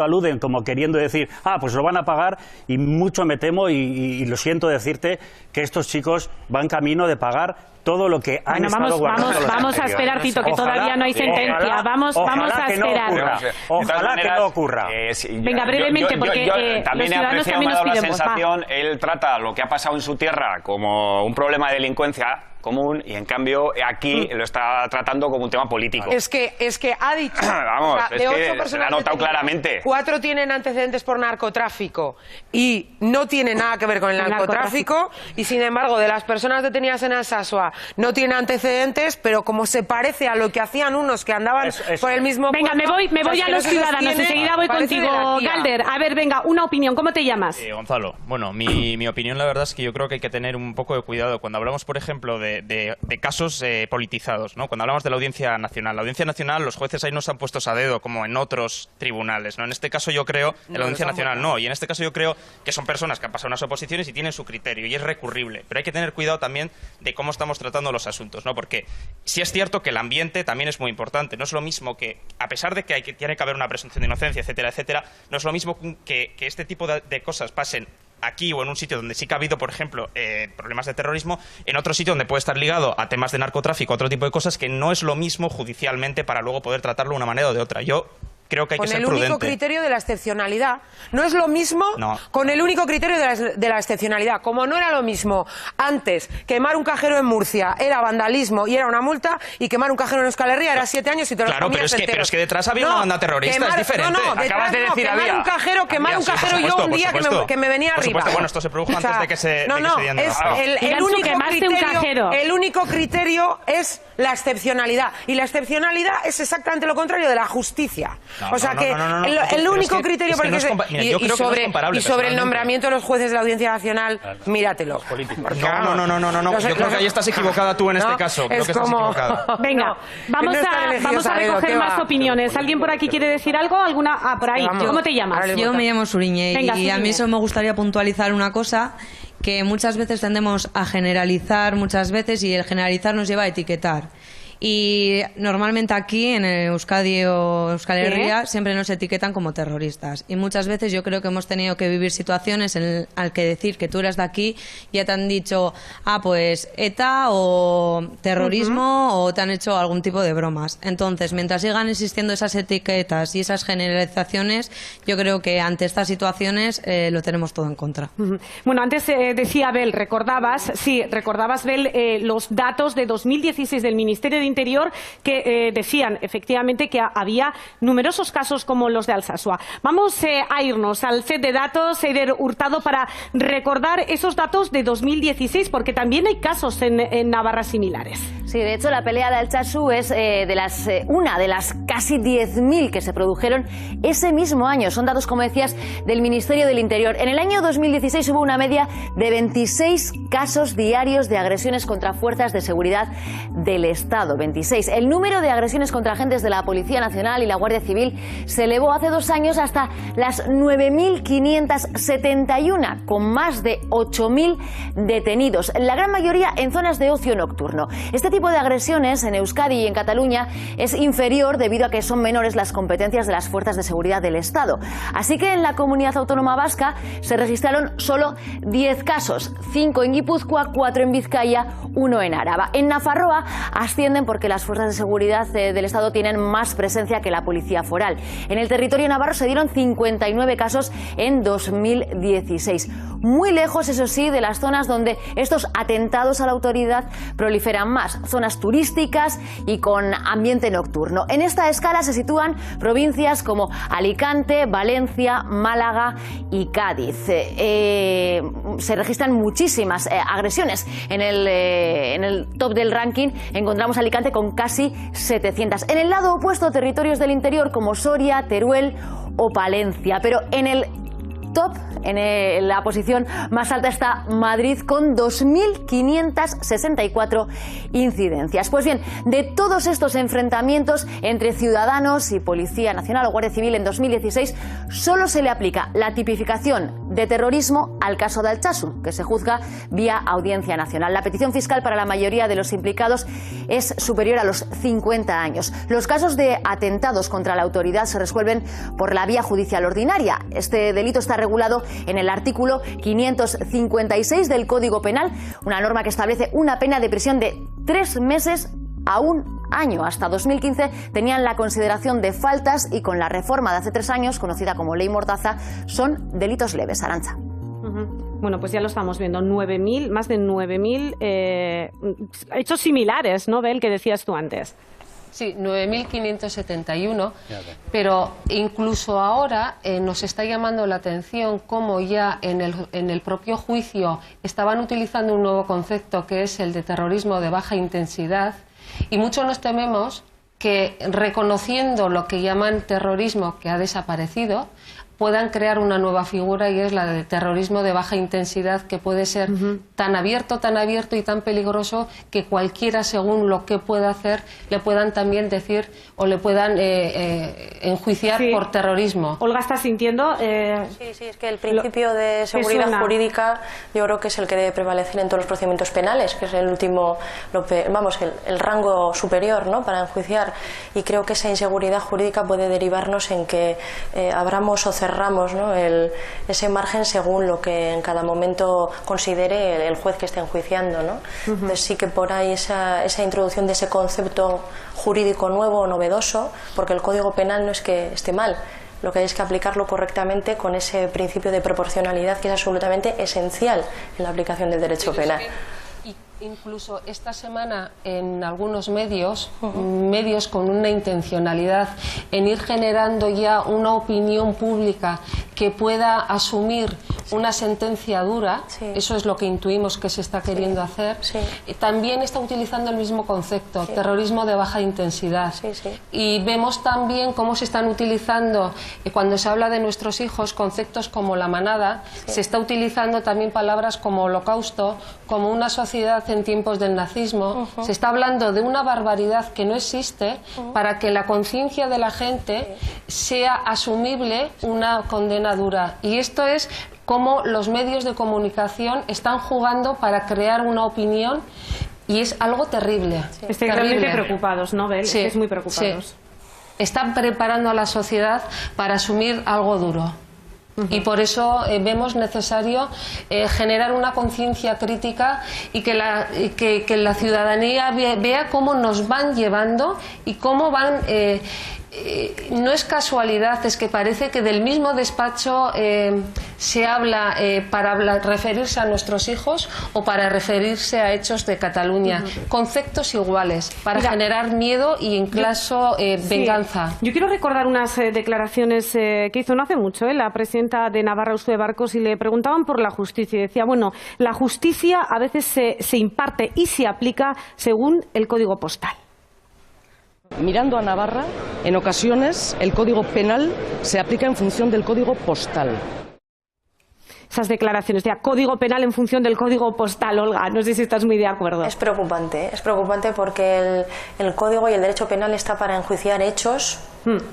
aluden, como queriendo decir, pues lo van a pagar, y mucho me temo, y lo siento decirte, que estos chicos van camino de pagar todo lo que han estado guardando. Vamos a esperar, Tito, que todavía no hay sentencia. Vamos a esperar. Ojalá que no ocurra. Venga, brevemente, porque también los ciudadanos también nos la piden sensación, él trata lo que ha pasado en su tierra como un problema de delincuencia común, y en cambio aquí lo está tratando como un tema político. Es que ha dicho, vamos, o sea, es que se le ha notado claramente. 4 tienen antecedentes por narcotráfico y no tienen nada que ver con el narcotráfico, y sin embargo de las personas detenidas en Alsasua no tienen antecedentes, pero como se parece a lo que hacían unos que andaban por el mismo Venga, puerto, me voy a los ciudadanos, enseguida voy contigo, Galder. A ver, venga, una opinión, ¿cómo te llamas? Gonzalo, bueno, mi opinión la verdad es que yo creo que hay que tener un poco de cuidado cuando hablamos, por ejemplo, de casos politizados, ¿no? Cuando hablamos de la Audiencia Nacional, los jueces ahí no se han puesto a dedo como en otros tribunales, ¿no? En este caso yo creo, en la Audiencia Nacional no, y en este caso yo creo que son personas que han pasado unas oposiciones y tienen su criterio, y es recurrible, pero hay que tener cuidado también de cómo estamos tratando los asuntos, ¿no? Porque sí es cierto que el ambiente también es muy importante, no es lo mismo que, a pesar de que tiene que haber una presunción de inocencia, etcétera, etcétera, no es lo mismo que este tipo de cosas pasen aquí o en un sitio donde sí que ha habido, por ejemplo, problemas de terrorismo, en otro sitio donde puede estar ligado a temas de narcotráfico, otro tipo de cosas, que no es lo mismo judicialmente para luego poder tratarlo de una manera o de otra. Yo creo que hay que ser prudente. Con el único criterio de la excepcionalidad. No es lo mismo con el único criterio de la excepcionalidad. Como no era lo mismo antes quemar un cajero en Murcia era vandalismo y era una multa, y quemar un cajero en Euskal Herria era 7 años y te lo comías entero. Pero es que detrás había una banda terrorista, es diferente. Acabas de decir quemar un cajero yo un día que me venía arriba. Bueno, esto se produjo antes de que se dieran el único criterio es la excepcionalidad, y la excepcionalidad es exactamente lo contrario de la justicia. El único criterio, y sobre el nombramiento de los jueces de la Audiencia Nacional, míratelo. No, yo creo que ahí estás equivocada tú en este caso. Creo que estás equivocada. Venga, vamos a recoger más opiniones. ¿Alguien por aquí quiere decir algo? ¿Alguna? Por ahí. ¿Cómo te llamas? Yo me llamo Suriñe, y a mí eso me gustaría puntualizar una cosa, que muchas veces tendemos a generalizar y el generalizar nos lleva a etiquetar. Y normalmente aquí en Euskadi o Euskal Herria siempre nos etiquetan como terroristas. Y muchas veces yo creo que hemos tenido que vivir situaciones al que decir que tú eres de aquí ya te han dicho, pues ETA o terrorismo o te han hecho algún tipo de bromas. Entonces, mientras sigan existiendo esas etiquetas y esas generalizaciones, yo creo que ante estas situaciones lo tenemos todo en contra. Bueno, antes decía Bel, recordabas, Bel, los datos de 2016 del Ministerio de Interior que decían efectivamente que había numerosos casos como los de Alsasua. Vamos a irnos al set de datos, Eider Hurtado, para recordar esos datos de 2016, porque también hay casos en Navarra similares. Sí, de hecho la pelea de Altsasu es una de las casi 10.000 que se produjeron ese mismo año. Son datos, como decías, del Ministerio del Interior. En el año 2016 hubo una media de 26 casos diarios de agresiones contra fuerzas de seguridad del Estado. 26. El número de agresiones contra agentes de la Policía Nacional y la Guardia Civil se elevó hace 2 años hasta las 9.571, con más de 8.000 detenidos, la gran mayoría en zonas de ocio nocturno. Este tipo de agresiones en Euskadi y en Cataluña es inferior debido a que son menores las competencias de las fuerzas de seguridad del Estado. Así que en la comunidad autónoma vasca se registraron solo 10 casos, 5 en Guipúzcoa, 4 en Vizcaya, 1 en Araba. En Nafarroa ascienden porque las fuerzas de seguridad del Estado tienen más presencia que la policía foral. En el territorio navarro se dieron 59 casos en 2016. Muy lejos, eso sí, de las zonas donde estos atentados a la autoridad proliferan más, zonas turísticas y con ambiente nocturno. En esta escala se sitúan provincias como Alicante, Valencia, Málaga y Cádiz. Se registran muchísimas agresiones. En el top del ranking encontramos Alicante con casi 700. En el lado opuesto, territorios del interior como Soria, Teruel o Palencia. Pero en el top, en la posición más alta, está Madrid con 2.564 incidencias. Pues bien, de todos estos enfrentamientos entre ciudadanos y Policía Nacional o Guardia Civil en 2016, solo se le aplica la tipificación de terrorismo al caso de Altsasu, que se juzga vía Audiencia Nacional. La petición fiscal para la mayoría de los implicados es superior a los 50 años. Los casos de atentados contra la autoridad se resuelven por la vía judicial ordinaria. Este delito está regulado en el artículo 556 del Código Penal, una norma que establece una pena de prisión de 3 meses a 1 año. Hasta 2015 tenían la consideración de faltas y con la reforma de hace 3 años, conocida como Ley Mordaza, son delitos leves. Arantza. Bueno, pues ya lo estamos viendo, 9.000, más de 9.000 hechos similares, ¿no, Bel, que decías tú antes? Sí, 9.571, pero incluso ahora nos está llamando la atención cómo ya en el propio juicio estaban utilizando un nuevo concepto que es el de terrorismo de baja intensidad, y mucho nos tememos que, reconociendo lo que llaman terrorismo que ha desaparecido, puedan crear una nueva figura, y es la de terrorismo de baja intensidad, que puede ser tan abierto y tan peligroso que cualquiera, según lo que pueda hacer, le puedan también decir o le puedan enjuiciar por terrorismo. Olga, ¿estás sintiendo? Sí, es que el principio de seguridad jurídica yo creo que es el que debe prevalecer en todos los procedimientos penales, que es el último, el rango superior, ¿no?, para enjuiciar, y creo que esa inseguridad jurídica puede derivarnos en que abramos o cerramos, ¿no?, ese margen según lo que en cada momento considere el juez que esté enjuiciando, ¿no? Entonces sí que por ahí esa introducción de ese concepto jurídico nuevo o novedoso, porque el Código Penal no es que esté mal, lo que hay es que aplicarlo correctamente con ese principio de proporcionalidad que es absolutamente esencial en la aplicación del derecho penal. Incluso esta semana en algunos medios con una intencionalidad en ir generando ya una opinión pública que pueda asumir una sentencia dura, eso es lo que intuimos que se está queriendo hacer, también está utilizando el mismo concepto, terrorismo de baja intensidad. Y vemos también cómo se están utilizando, cuando se habla de nuestros hijos, conceptos como la manada, se está utilizando también palabras como holocausto, como una sociedad en tiempos del nazismo. Se está hablando de una barbaridad que no existe para que la conciencia de la gente sea asumible una condena dura. Y esto es cómo los medios de comunicación están jugando para crear una opinión Y es algo terrible. Estáis realmente preocupados, ¿no, Bel? Sí, Estáis muy preocupados. sí. Están preparando a la sociedad para asumir algo duro. Y por eso vemos necesario generar una conciencia crítica y que la ciudadanía vea cómo nos van llevando y cómo van... no es casualidad, es que parece que del mismo despacho se habla para referirse a nuestros hijos o para referirse a hechos de Cataluña. Conceptos iguales, para generar miedo y incluso venganza. Yo quiero recordar unas declaraciones que hizo no hace mucho la presidenta de Navarra, Uxue Barkos, y le preguntaban por la justicia. Y decía, bueno, la justicia a veces se imparte y se aplica según el código postal. Mirando a Navarra, en ocasiones el código penal se aplica en función del código postal. Esas declaraciones de código penal en función del código postal, Olga, no sé si estás muy de acuerdo. Es preocupante porque el código y el derecho penal está para enjuiciar hechos,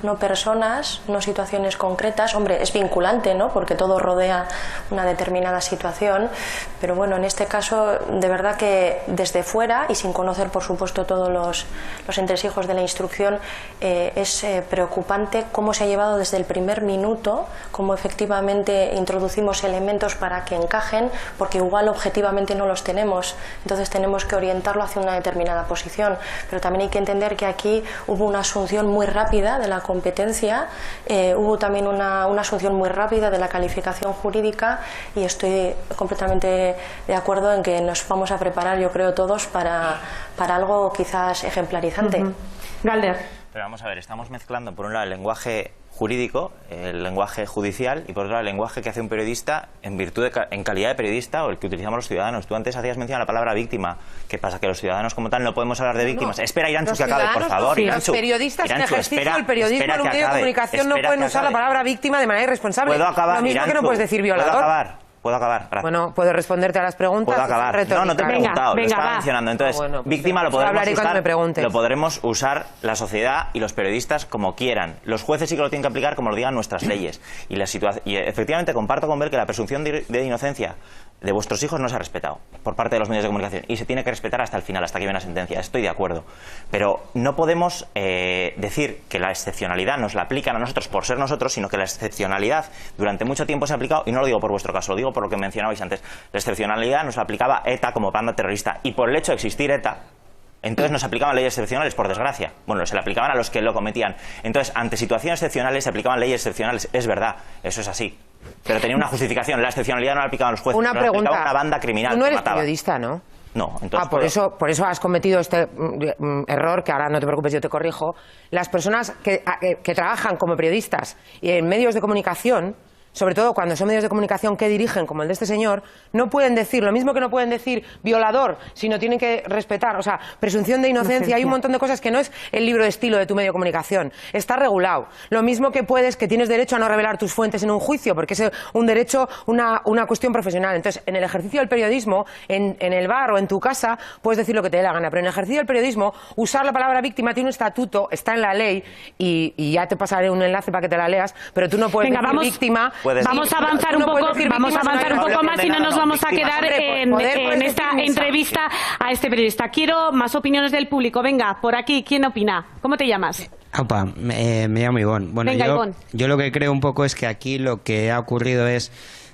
no personas, no situaciones concretas. Hombre, es vinculante, ¿no? Porque todo rodea una determinada situación, pero bueno, en este caso, de verdad que desde fuera y sin conocer, por supuesto, todos los entresijos de la instrucción, es preocupante cómo se ha llevado desde el primer minuto, cómo efectivamente introducimos elementos para que encajen, porque igual objetivamente no los tenemos, entonces tenemos que orientarlo hacia una determinada posición, pero también hay que entender que aquí hubo una asunción muy rápida de la competencia, hubo también una asunción muy rápida de la calificación jurídica, y estoy completamente de acuerdo en que nos vamos a preparar, yo creo, todos para algo quizás ejemplarizante. Galder. Pero vamos a ver, estamos mezclando por un lado el lenguaje jurídico, el lenguaje judicial, y por otro lado el lenguaje que hace un periodista en calidad de periodista, o el que utilizamos los ciudadanos. Tú antes hacías mención a la palabra víctima. ¿Qué pasa? Que los ciudadanos como tal no podemos hablar de víctimas. Espera, Iranchu, que acabe, por favor. Los periodistas en ejercicio del periodismo en un medio de comunicación no pueden usar la palabra víctima de manera irresponsable. ¿Puedo acabar, Lo mismo Iranchu? que no puedes decir violador. ¿Puedo acabar? Gracias. Bueno, puedo responderte a las preguntas. ¿Puedo acabar? No te he preguntado, lo estaba mencionando. Entonces, víctima lo podremos usar la sociedad y los periodistas como quieran. Los jueces sí que lo tienen que aplicar como lo digan nuestras leyes. Y efectivamente comparto con Bel que la presunción de inocencia de vuestros hijos no se ha respetado por parte de los medios de comunicación, y se tiene que respetar hasta el final, hasta que viene la sentencia. Estoy de acuerdo. Pero no podemos decir que la excepcionalidad nos la aplican a nosotros por ser nosotros, sino que la excepcionalidad durante mucho tiempo se ha aplicado, y no lo digo por vuestro caso, lo digo por lo que mencionabais antes. La excepcionalidad nos la aplicaba ETA como banda terrorista, y por el hecho de existir ETA, entonces nos aplicaban leyes excepcionales, por desgracia. Bueno, se le aplicaban a los que lo cometían. Entonces, ante situaciones excepcionales se aplicaban leyes excepcionales. Es verdad, eso es así. Pero tenía una justificación. La excepcionalidad no la aplicaban los jueces, una pregunta. La aplicaba una banda criminal. Tú no eres mataba. periodista, ¿no? No, entonces... por eso has cometido este error, que ahora no te preocupes, yo te corrijo. Las personas que trabajan como periodistas y en medios de comunicación, sobre todo cuando son medios de comunicación que dirigen, como el de este señor, no pueden decir lo mismo que no pueden decir violador, sino tienen que respetar, o sea, presunción de inocencia. Hay un montón de cosas que no es el libro de estilo de tu medio de comunicación, está regulado. Lo mismo que tienes derecho a no revelar tus fuentes en un juicio, porque es un derecho, una cuestión profesional. Entonces, en el ejercicio del periodismo, en el bar o en tu casa, puedes decir lo que te dé la gana, pero en el ejercicio del periodismo, usar la palabra víctima tiene un estatuto, está en la ley, y ya te pasaré un enlace para que te la leas, pero tú no puedes decir víctima. Vamos a avanzar un poco más y no nos vamos a quedar en esta entrevista a este periodista. Quiero más opiniones del público. Venga, por aquí, ¿quién opina? ¿Cómo te llamas? Opa, me llamo Ivón. Bueno, venga, yo lo que creo un poco es que aquí lo que ha ocurrido es...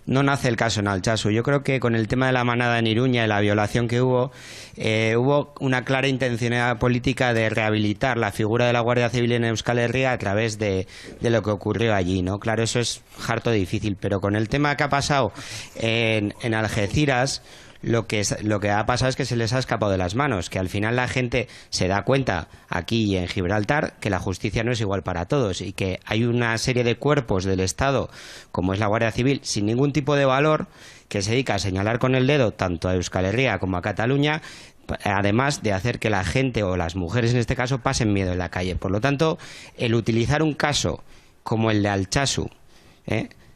No nace el caso en Altsasu. Yo creo que con el tema de la manada en Iruña y la violación que hubo una clara intencionalidad política de rehabilitar la figura de la Guardia Civil en Euskal Herria a través de lo que ocurrió allí, ¿no? Claro, eso es harto difícil, pero con el tema que ha pasado en Algeciras, lo que ha pasado es que se les ha escapado de las manos, que al final la gente se da cuenta aquí y en Gibraltar que la justicia no es igual para todos y que hay una serie de cuerpos del Estado, como es la Guardia Civil, sin ningún tipo de valor, que se dedica a señalar con el dedo tanto a Euskal Herria como a Cataluña, además de hacer que la gente, o las mujeres en este caso, pasen miedo en la calle. Por lo tanto, el utilizar un caso como el de Altsasu,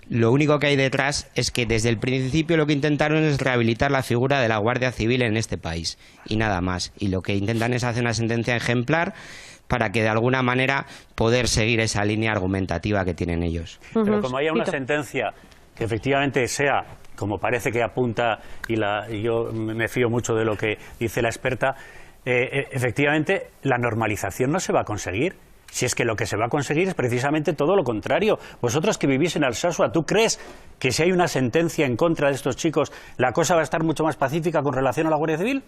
lo único que hay detrás es que desde el principio lo que intentaron es rehabilitar la figura de la Guardia Civil en este país y nada más. Y lo que intentan es hacer una sentencia ejemplar para que de alguna manera poder seguir esa línea argumentativa que tienen ellos. Pero como haya una sentencia que efectivamente sea como parece que apunta, y yo me fío mucho de lo que dice la experta, efectivamente la normalización no se va a conseguir. Si es que lo que se va a conseguir es precisamente todo lo contrario. Vosotros que vivís en Alsasua, ¿tú crees que si hay una sentencia en contra de estos chicos, la cosa va a estar mucho más pacífica con relación a la Guardia Civil?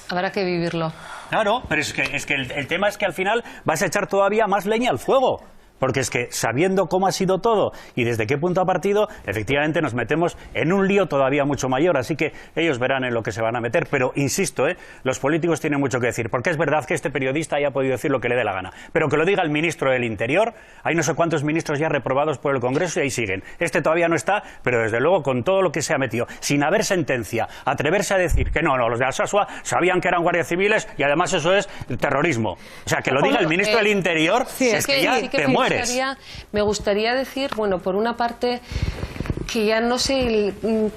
Habrá que vivirlo. Claro, pero es que el tema es que al final vas a echar todavía más leña al fuego. Porque es que sabiendo cómo ha sido todo y desde qué punto ha partido, efectivamente nos metemos en un lío todavía mucho mayor. Así que ellos verán en lo que se van a meter. Pero insisto, los políticos tienen mucho que decir. Porque es verdad que este periodista haya podido decir lo que le dé la gana. Pero que lo diga el ministro del Interior. Hay no sé cuántos ministros ya reprobados por el Congreso y ahí siguen. Este todavía no está, pero desde luego con todo lo que se ha metido, sin haber sentencia, atreverse a decir que no, los de Alsasua sabían que eran guardias civiles y además eso es terrorismo. O sea, que lo diga el ministro del Interior, sí, es que ya te mueres. Me gustaría decir, bueno, por una parte, que ya no sé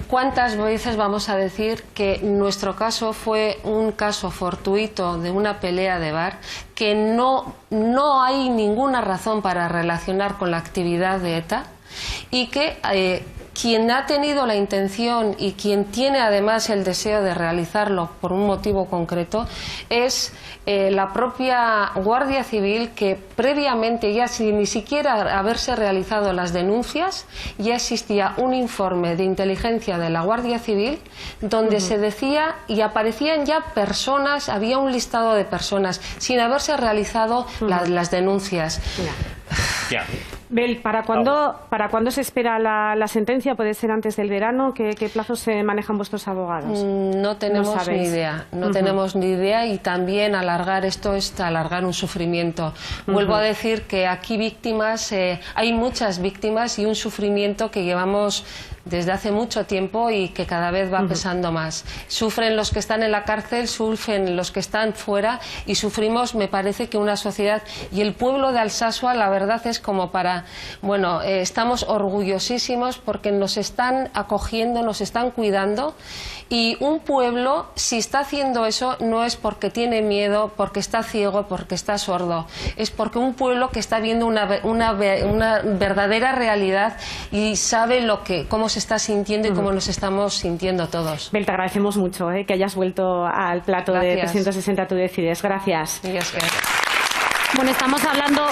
cuántas veces vamos a decir que nuestro caso fue un caso fortuito de una pelea de bar, que no hay ninguna razón para relacionar con la actividad de ETA y que quien ha tenido la intención y quien tiene además el deseo de realizarlo por un motivo concreto es la propia Guardia Civil, que previamente, ya sin ni siquiera haberse realizado las denuncias, ya existía un informe de inteligencia de la Guardia Civil donde se decía y aparecían ya personas, había un listado de personas sin haberse realizado las denuncias. Ya. Bel, ¿para cuándo se espera la sentencia? ¿Puede ser antes del verano? ¿Qué plazos se manejan vuestros abogados? No tenemos ni idea, tenemos ni idea, y también alargar esto es alargar un sufrimiento. Vuelvo a decir que aquí víctimas, hay muchas víctimas y un sufrimiento que llevamos desde hace mucho tiempo y que cada vez va pesando más. Sufren los que están en la cárcel, sufren los que están fuera y sufrimos, me parece, que una sociedad, y el pueblo de Alsasua, la verdad es como para, bueno, estamos orgullosísimos porque nos están acogiendo, nos están cuidando, y un pueblo, si está haciendo eso, no es porque tiene miedo, porque está ciego, porque está sordo, es porque un pueblo que está viendo una verdadera realidad y sabe cómo se está sintiendo y cómo nos estamos sintiendo todos. Bel, te agradecemos mucho que hayas vuelto al plato de 360 Tú Decides. Gracias. Bueno, estamos hablando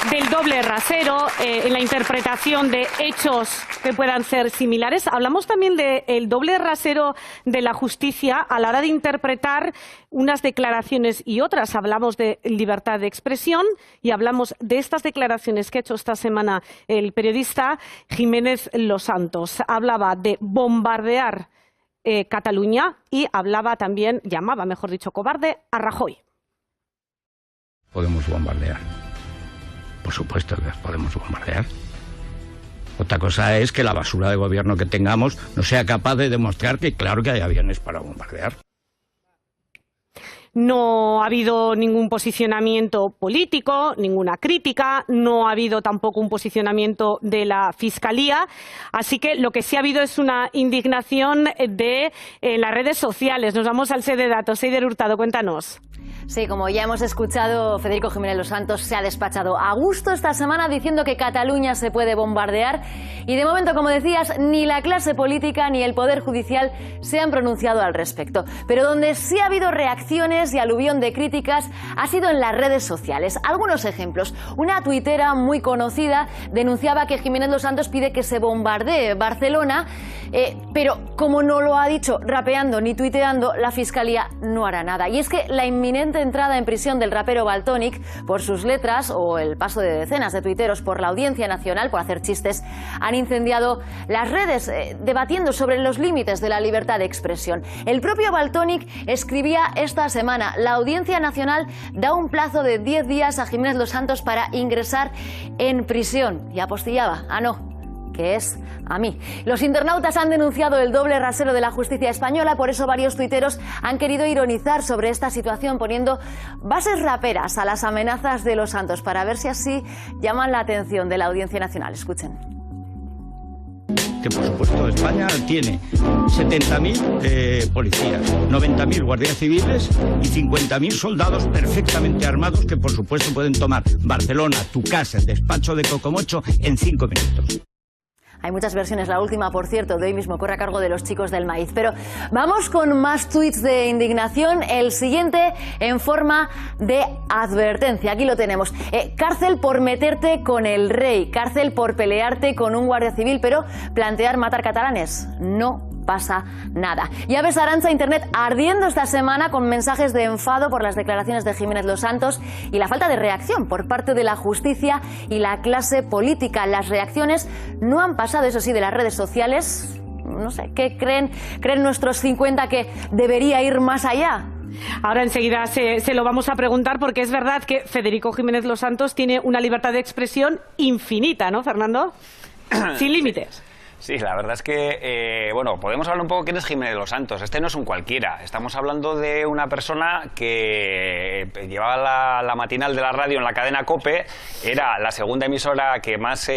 del doble rasero en la interpretación de hechos que puedan ser similares. Hablamos también del doble rasero de la justicia a la hora de interpretar unas declaraciones y otras. Hablamos de libertad de expresión y hablamos de estas declaraciones que ha hecho esta semana el periodista Jiménez Los Santos. Hablaba de bombardear Cataluña y hablaba también, llamaba, mejor dicho, cobarde a Rajoy. Podemos bombardear. Por supuesto que las podemos bombardear. Otra cosa es que la basura de gobierno que tengamos no sea capaz de demostrar que claro que hay aviones para bombardear. No ha habido ningún posicionamiento político, ninguna crítica, no ha habido tampoco un posicionamiento de la Fiscalía, así que lo que sí ha habido es una indignación de las redes sociales. Nos vamos al set de datos. Eider Hurtado, cuéntanos. Sí, como ya hemos escuchado, Federico Jiménez Los Santos se ha despachado a gusto esta semana diciendo que Cataluña se puede bombardear y de momento, como decías, ni la clase política ni el Poder Judicial se han pronunciado al respecto. Pero donde sí ha habido reacciones y aluvión de críticas ha sido en las redes sociales. Algunos ejemplos. Una tuitera muy conocida denunciaba que Jiménez Los Santos pide que se bombardee Barcelona, pero como no lo ha dicho rapeando ni tuiteando, la Fiscalía no hará nada. Y es que la inminente entrada en prisión del rapero Valtonyc por sus letras o el paso de decenas de tuiteros por la Audiencia Nacional por hacer chistes han incendiado las redes debatiendo sobre los límites de la libertad de expresión. El propio Valtonyc escribía esta semana: la Audiencia Nacional da un plazo de 10 días a Jiménez Los Santos para ingresar en prisión. Y apostillaba: ah, no, que es a mí. Los internautas han denunciado el doble rasero de la justicia española, por eso varios tuiteros han querido ironizar sobre esta situación poniendo bases raperas a las amenazas de Los Santos para ver si así llaman la atención de la Audiencia Nacional. Escuchen. Que por supuesto España tiene 70.000 policías, 90.000 guardias civiles y 50.000 soldados perfectamente armados que por supuesto pueden tomar Barcelona, tu casa, el despacho de Cocomocho en 5 minutos. Hay muchas versiones, la última, por cierto, de hoy mismo corre a cargo de los chicos del maíz. Pero vamos con más tuits de indignación. El siguiente en forma de advertencia. Aquí lo tenemos. Cárcel por meterte con el rey, cárcel por pelearte con un guardia civil, pero plantear matar catalanes. No pasa nada. Ya ves, Arantxa, Internet ardiendo esta semana con mensajes de enfado por las declaraciones de Jiménez Los Santos y la falta de reacción por parte de la justicia y la clase política. Las reacciones no han pasado, eso sí, de las redes sociales. No sé, ¿qué creen nuestros 50 que debería ir más allá? Ahora enseguida se lo vamos a preguntar, porque es verdad que Federico Jiménez Los Santos tiene una libertad de expresión infinita, ¿no, Fernando? Sin límites. Sí, la verdad es que, bueno, podemos hablar un poco quién es Jiménez Los Santos. Este no es un cualquiera. Estamos hablando de una persona que llevaba la matinal de la radio en la cadena COPE, era la segunda emisora que más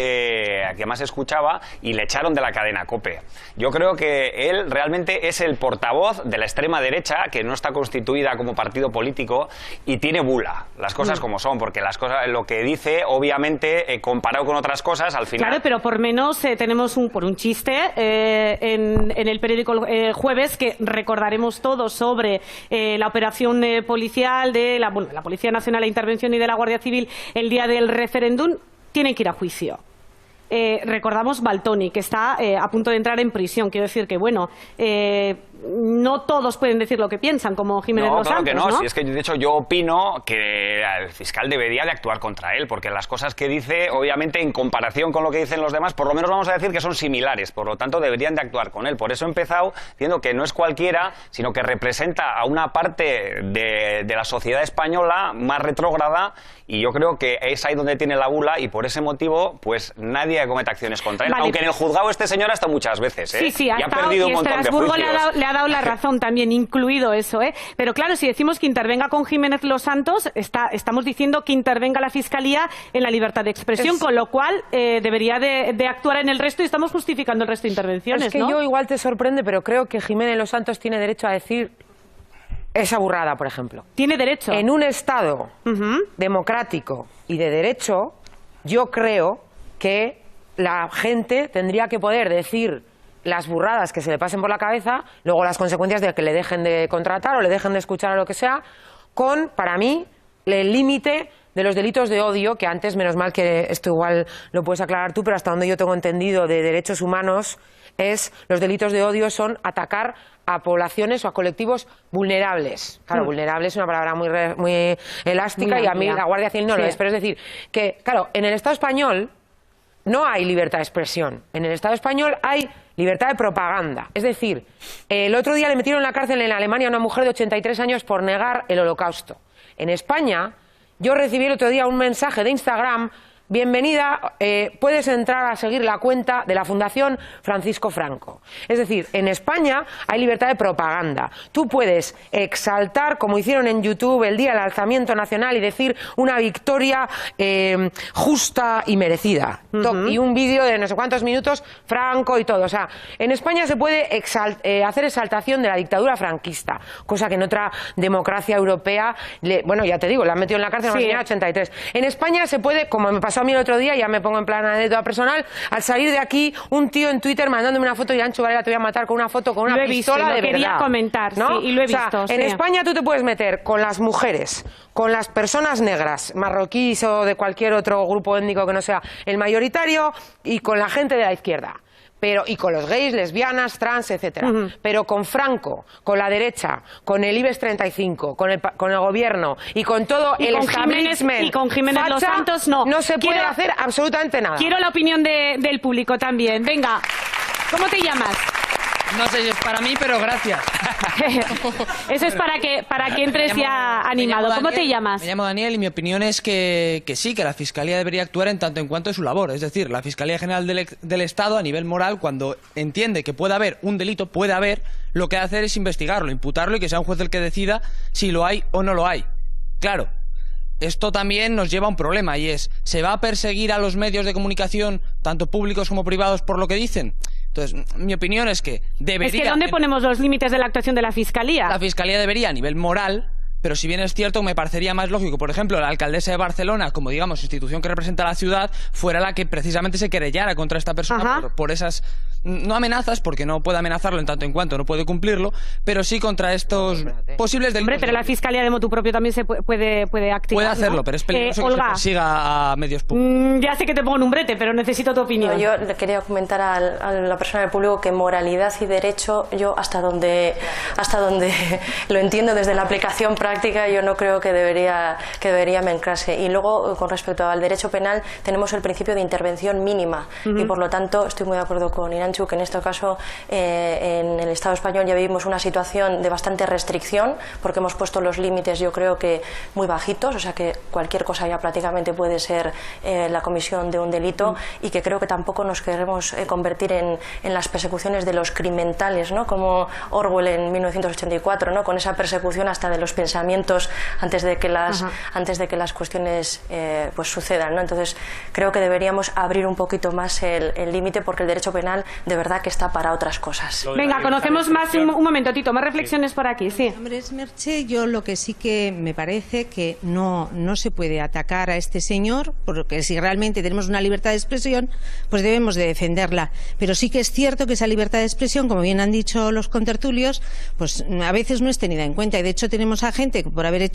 escuchaba, y le echaron de la cadena COPE. Yo creo que él realmente es el portavoz de la extrema derecha, que no está constituida como partido político y tiene bula, las cosas como son, porque las cosas, lo que dice, obviamente, comparado con otras cosas, al final... Claro, pero por menos tenemos un chiste en el periódico Jueves, que recordaremos todos, sobre la operación policial de la Policía Nacional de Intervención y de la Guardia Civil el día del referéndum. Tienen que ir a juicio. Recordamos Valtoni, que está a punto de entrar en prisión. Quiero decir que, bueno, no todos pueden decir lo que piensan, como Jiménez Los Santos, que no. Si es que, de hecho, yo opino que el fiscal debería de actuar contra él, porque las cosas que dice, obviamente, en comparación con lo que dicen los demás, por lo menos vamos a decir que son similares, por lo tanto, deberían de actuar con él. Por eso he empezado diciendo que no es cualquiera, sino que representa a una parte de la sociedad española más retrógrada, y yo creo que es ahí donde tiene la bula, y por ese motivo, pues nadie comete acciones contra él. Vale. Aunque en el juzgado este señor ha estado muchas veces, ¿eh? Sí, y ha perdido un montón de juicios. Le ha dado la razón también, incluido eso, ¿eh? Pero claro, si decimos que intervenga con Jiménez Los Santos, estamos diciendo que intervenga la Fiscalía en la libertad de expresión, con lo cual debería de actuar en el resto, y estamos justificando el resto de intervenciones, Es que yo igual te sorprende, pero creo que Jiménez Los Santos tiene derecho a decir esa burrada, por ejemplo. Tiene derecho. En un Estado democrático y de derecho, yo creo que la gente tendría que poder decir las burradas que se le pasen por la cabeza, luego las consecuencias de que le dejen de contratar o le dejen de escuchar o lo que sea, con, para mí, el límite de los delitos de odio, que antes, menos mal que esto igual lo puedes aclarar tú, pero hasta donde yo tengo entendido de derechos humanos, los delitos de odio son atacar a poblaciones o a colectivos vulnerables. Claro, vulnerable es una palabra muy elástica, y a mí la Guardia Civil no lo es, pero es decir, que, claro, en el Estado español no hay libertad de expresión. En el Estado español hay libertad de propaganda. Es decir, el otro día le metieron en la cárcel en Alemania a una mujer de 83 años por negar el Holocausto. En España, yo recibí el otro día un mensaje de Instagram: bienvenida, puedes entrar a seguir la cuenta de la Fundación Francisco Franco. Es decir, en España hay libertad de propaganda. Tú puedes exaltar, como hicieron en YouTube el día del alzamiento nacional, y decir una victoria justa y merecida. Y un vídeo de no sé cuántos minutos, Franco y todo. O sea, en España se puede hacer exaltación de la dictadura franquista, cosa que en otra democracia europea, bueno, ya te digo, la han metido en la cárcel a una señora de 83. En España se puede, como me pasó a mí el otro día, ya me pongo en plan anécdota personal, al salir de aquí, un tío en Twitter mandándome una foto: y Ancho Varela, te voy a matar con una foto con una pistola de verdad. Quería comentar, ¿no? sí, y lo he visto. O sea, en España tú te puedes meter con las mujeres, con las personas negras, marroquíes o de cualquier otro grupo étnico que no sea el mayoritario, y con la gente de la izquierda. Y con los gays, lesbianas, trans, etcétera. Pero con Franco, con la derecha, con el IBEX 35, con el gobierno y con todo el establishment, y con Jiménez Los Santos, no se puede hacer absolutamente nada. Quiero la opinión del público también. Venga, ¿cómo te llamas? No sé, para mí, pero gracias. Eso es para que entres ya animado. ¿Cómo te llamas? Me llamo Daniel, y mi opinión es que sí, que la Fiscalía debería actuar en tanto en cuanto es su labor. Es decir, la Fiscalía General del Estado, a nivel moral, cuando entiende que puede haber un delito, lo que hacer es investigarlo, imputarlo, y que sea un juez el que decida si lo hay o no lo hay. Claro, esto también nos lleva a un problema, y es: ¿se va a perseguir a los medios de comunicación, tanto públicos como privados, por lo que dicen? Entonces, mi opinión es que debería... Es que ¿dónde ponemos los límites de la actuación de la Fiscalía? La Fiscalía debería, a nivel moral, pero si bien es cierto, me parecería más lógico, por ejemplo, la alcaldesa de Barcelona, como digamos, institución que representa a la ciudad, fuera la que precisamente se querellara contra esta persona por esas, no amenazas, porque no puede amenazarlo en tanto en cuanto no puede cumplirlo, pero sí contra estos posibles delitos. Hombre, pero la Fiscalía de motu propio también se puede activar. Puede hacerlo, ¿no? pero es peligroso Olga, que se persiga a medios públicos. Ya sé que te pongo en un brete, pero necesito tu opinión. No, yo le quería comentar a la persona del público que moralidad y derecho, yo hasta donde lo entiendo desde la aplicación práctica, yo no creo que debería mezclarse. Y luego, con respecto al derecho penal, tenemos el principio de intervención mínima y por lo tanto estoy muy de acuerdo con Irantxu que en este caso en el Estado español ya vivimos una situación de bastante restricción porque hemos puesto los límites, yo creo que muy bajitos, o sea que cualquier cosa ya prácticamente puede ser la comisión de un delito y que creo que tampoco nos queremos convertir en las persecuciones de los crimentales, ¿no? Como Orwell en 1984, ¿no? Con esa persecución hasta de los pensamientos antes de que las cuestiones pues sucedan, ¿no? Entonces creo que deberíamos abrir un poquito más el límite porque el derecho penal de verdad que está para otras cosas. Venga, conocemos más un momento, Tito, más reflexiones por aquí, sí. Hombre, Merche, yo lo que sí que me parece que no se puede atacar a este señor, porque si realmente tenemos una libertad de expresión, pues debemos de defenderla. Pero sí que es cierto que esa libertad de expresión, como bien han dicho los contertulios, pues a veces no es tenida en cuenta. Y de hecho tenemos a gente que por haber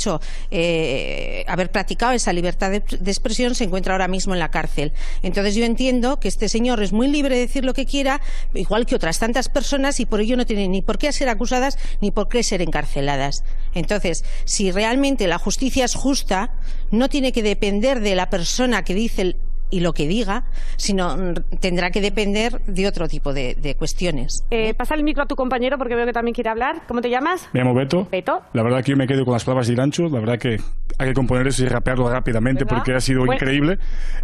practicado esa libertad de expresión se encuentra ahora mismo en la cárcel. Entonces yo entiendo que este señor es muy libre de decir lo que quiera, igual que otras tantas personas, y por ello no tienen ni por qué ser acusadas ni por qué ser encarceladas. Entonces, si realmente la justicia es justa, no tiene que depender de la persona que dice y lo que diga, sino tendrá que depender de otro tipo de cuestiones. Pasa el micro a tu compañero porque veo que también quiere hablar. ¿Cómo te llamas? Me llamo Beto. Beto. La verdad que yo me quedo con las palabras de Irantxu. La verdad que hay que componer eso y rapearlo rápidamente, ¿verdad? Porque ha sido increíble.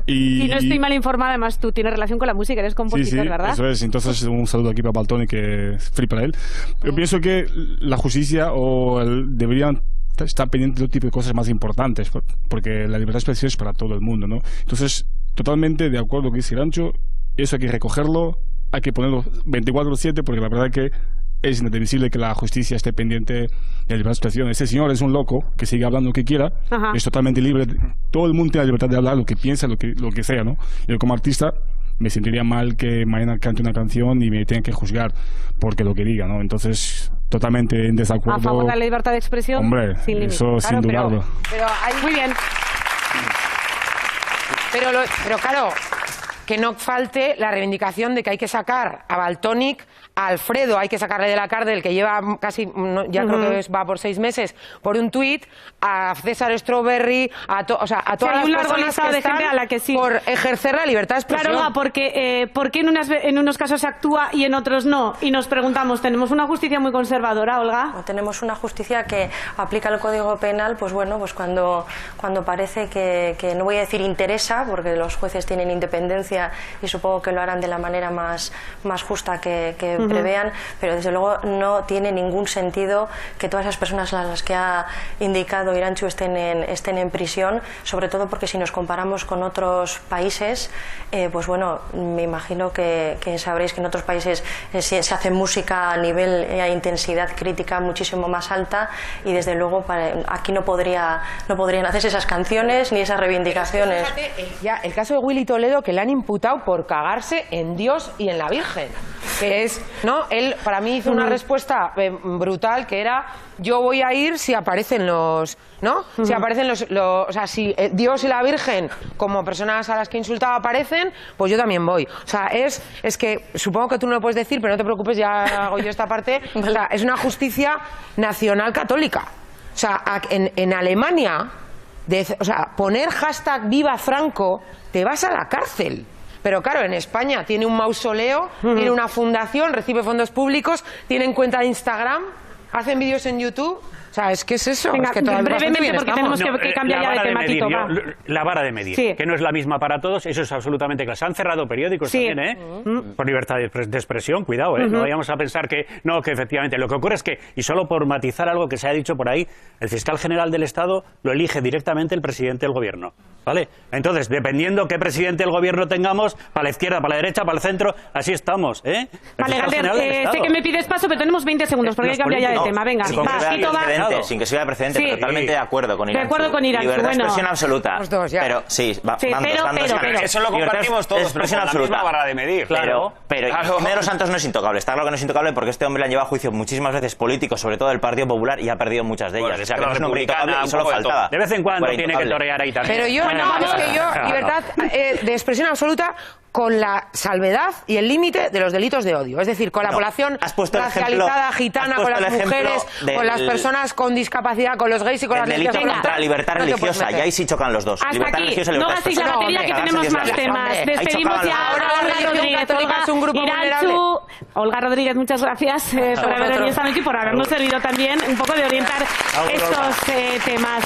Y no estoy mal informada, además tú tienes relación con la música, eres compositor, sí, ¿verdad? Eso es. Entonces un saludo aquí para Baltoni, que es free para él. Yo pienso que la justicia deberían estar pendientes de otro tipo de cosas más importantes, porque la libertad de expresión es para todo el mundo, ¿no? Entonces, totalmente de acuerdo con lo que dice Irantxu, eso hay que recogerlo, hay que ponerlo 24/7, porque la verdad que es inadmisible que la justicia esté pendiente de la libertad de expresión. Ese señor es un loco que sigue hablando lo que quiera, es totalmente libre, todo el mundo tiene la libertad de hablar lo que piensa, lo que sea, ¿no? Yo como artista me sentiría mal que mañana cante una canción y me tengan que juzgar porque lo que diga, ¿no? Entonces, totalmente en desacuerdo. A favor de la libertad de expresión. Hombre, sin eso sin dudarlo. Pero hay... Muy bien. Pero claro, que no falte la reivindicación de que hay que sacar a Valtònyc, a Alfredo, hay que sacarle de la cárcel, que lleva casi, ya creo que va por 6 meses, por un tuit, a César Strawberry, a todas las personas que están a la que por ejercer la libertad de expresión. Claro, porque ¿por qué en unos casos se actúa y en otros no? Y nos preguntamos, ¿tenemos una justicia muy conservadora, Olga? Tenemos una justicia que aplica el Código Penal, pues bueno, pues cuando parece que no voy a decir interesa, porque los jueces tienen independencia y supongo que lo harán de la manera más justa que prevean, pero desde luego no tiene ningún sentido que todas esas personas a las que ha indicado Irantxu estén en prisión, sobre todo porque si nos comparamos con otros países, pues bueno, me imagino que sabréis que en otros países se hace música a nivel e intensidad crítica muchísimo más alta y desde luego aquí no podrían hacerse esas canciones ni esas reivindicaciones. Ya, el caso de Willy Toledo, que le han imputado por cagarse en Dios y en la Virgen, que es, ¿no? Él para mí hizo una respuesta brutal, que era: yo voy a ir si aparecen los, ¿no? Si aparecen o sea, si Dios y la Virgen como personas a las que insultaba aparecen, pues yo también voy. O sea, es que supongo que tú no lo puedes decir, pero no te preocupes, ya hago yo esta parte. O sea, es una justicia nacional católica. O sea, en Alemania, poner hashtag Viva Franco, te vas a la cárcel. Pero claro, en España tiene un mausoleo, tiene una fundación, recibe fondos públicos, tienen cuenta de Instagram, hacen vídeos en YouTube. O sea, es que es eso. Venga, es que brevemente, porque tenemos que cambiar ya de temático. La vara de medir, que no es la misma para todos, eso es absolutamente claro. Se han cerrado periódicos también, por libertad de expresión, cuidado, no vayamos a pensar que efectivamente. Lo que ocurre es que, y solo por matizar algo que se ha dicho por ahí, el fiscal general del Estado lo elige directamente el presidente del gobierno. ¿Vale? Entonces, dependiendo qué presidente del gobierno tengamos, para la izquierda, para la derecha, para el centro, así estamos, ¿eh? Vale, Galder, sé que me pides paso, pero tenemos 20 segundos porque hay que cambiar ya de tema. Venga, sin que sea precedente, Sí. totalmente de acuerdo con Iranzu. De acuerdo con Iranzu, Libertad de bueno. expresión absoluta. Los dos, ya. Pero, sí, van Sí, dos. pero. Eso lo compartimos todos, pero expresión con la absoluta. misma barra de medir. Pero Pedro Santos no es intocable. Está claro que no es intocable porque este hombre le han llevado a juicio muchísimas veces políticos, sobre todo del Partido Popular, y ha perdido muchas de ellas. Bueno, O sea, que no es un hombre intocable y un solo poco de faltaba. De vez en cuando Fuera tiene que intocable. torear ahí también. Pero yo, libertad de expresión absoluta con la salvedad y el límite de los delitos de odio. Es decir, con la población racializada, gitana, con las mujeres, con las personas con discapacidad, con los gays y con las lesbianas. El delito contra la libertad religiosa, y ahí sí chocan los dos. Hasta Libertad aquí, religiosa y no libertad gastéis la personal. batería que tenemos más temas. Despedimos ya a Olga Rodríguez. Iranzu, Olga Rodríguez, muchas gracias por haber venido esta noche y por habernos servido también un poco de orientar estos temas.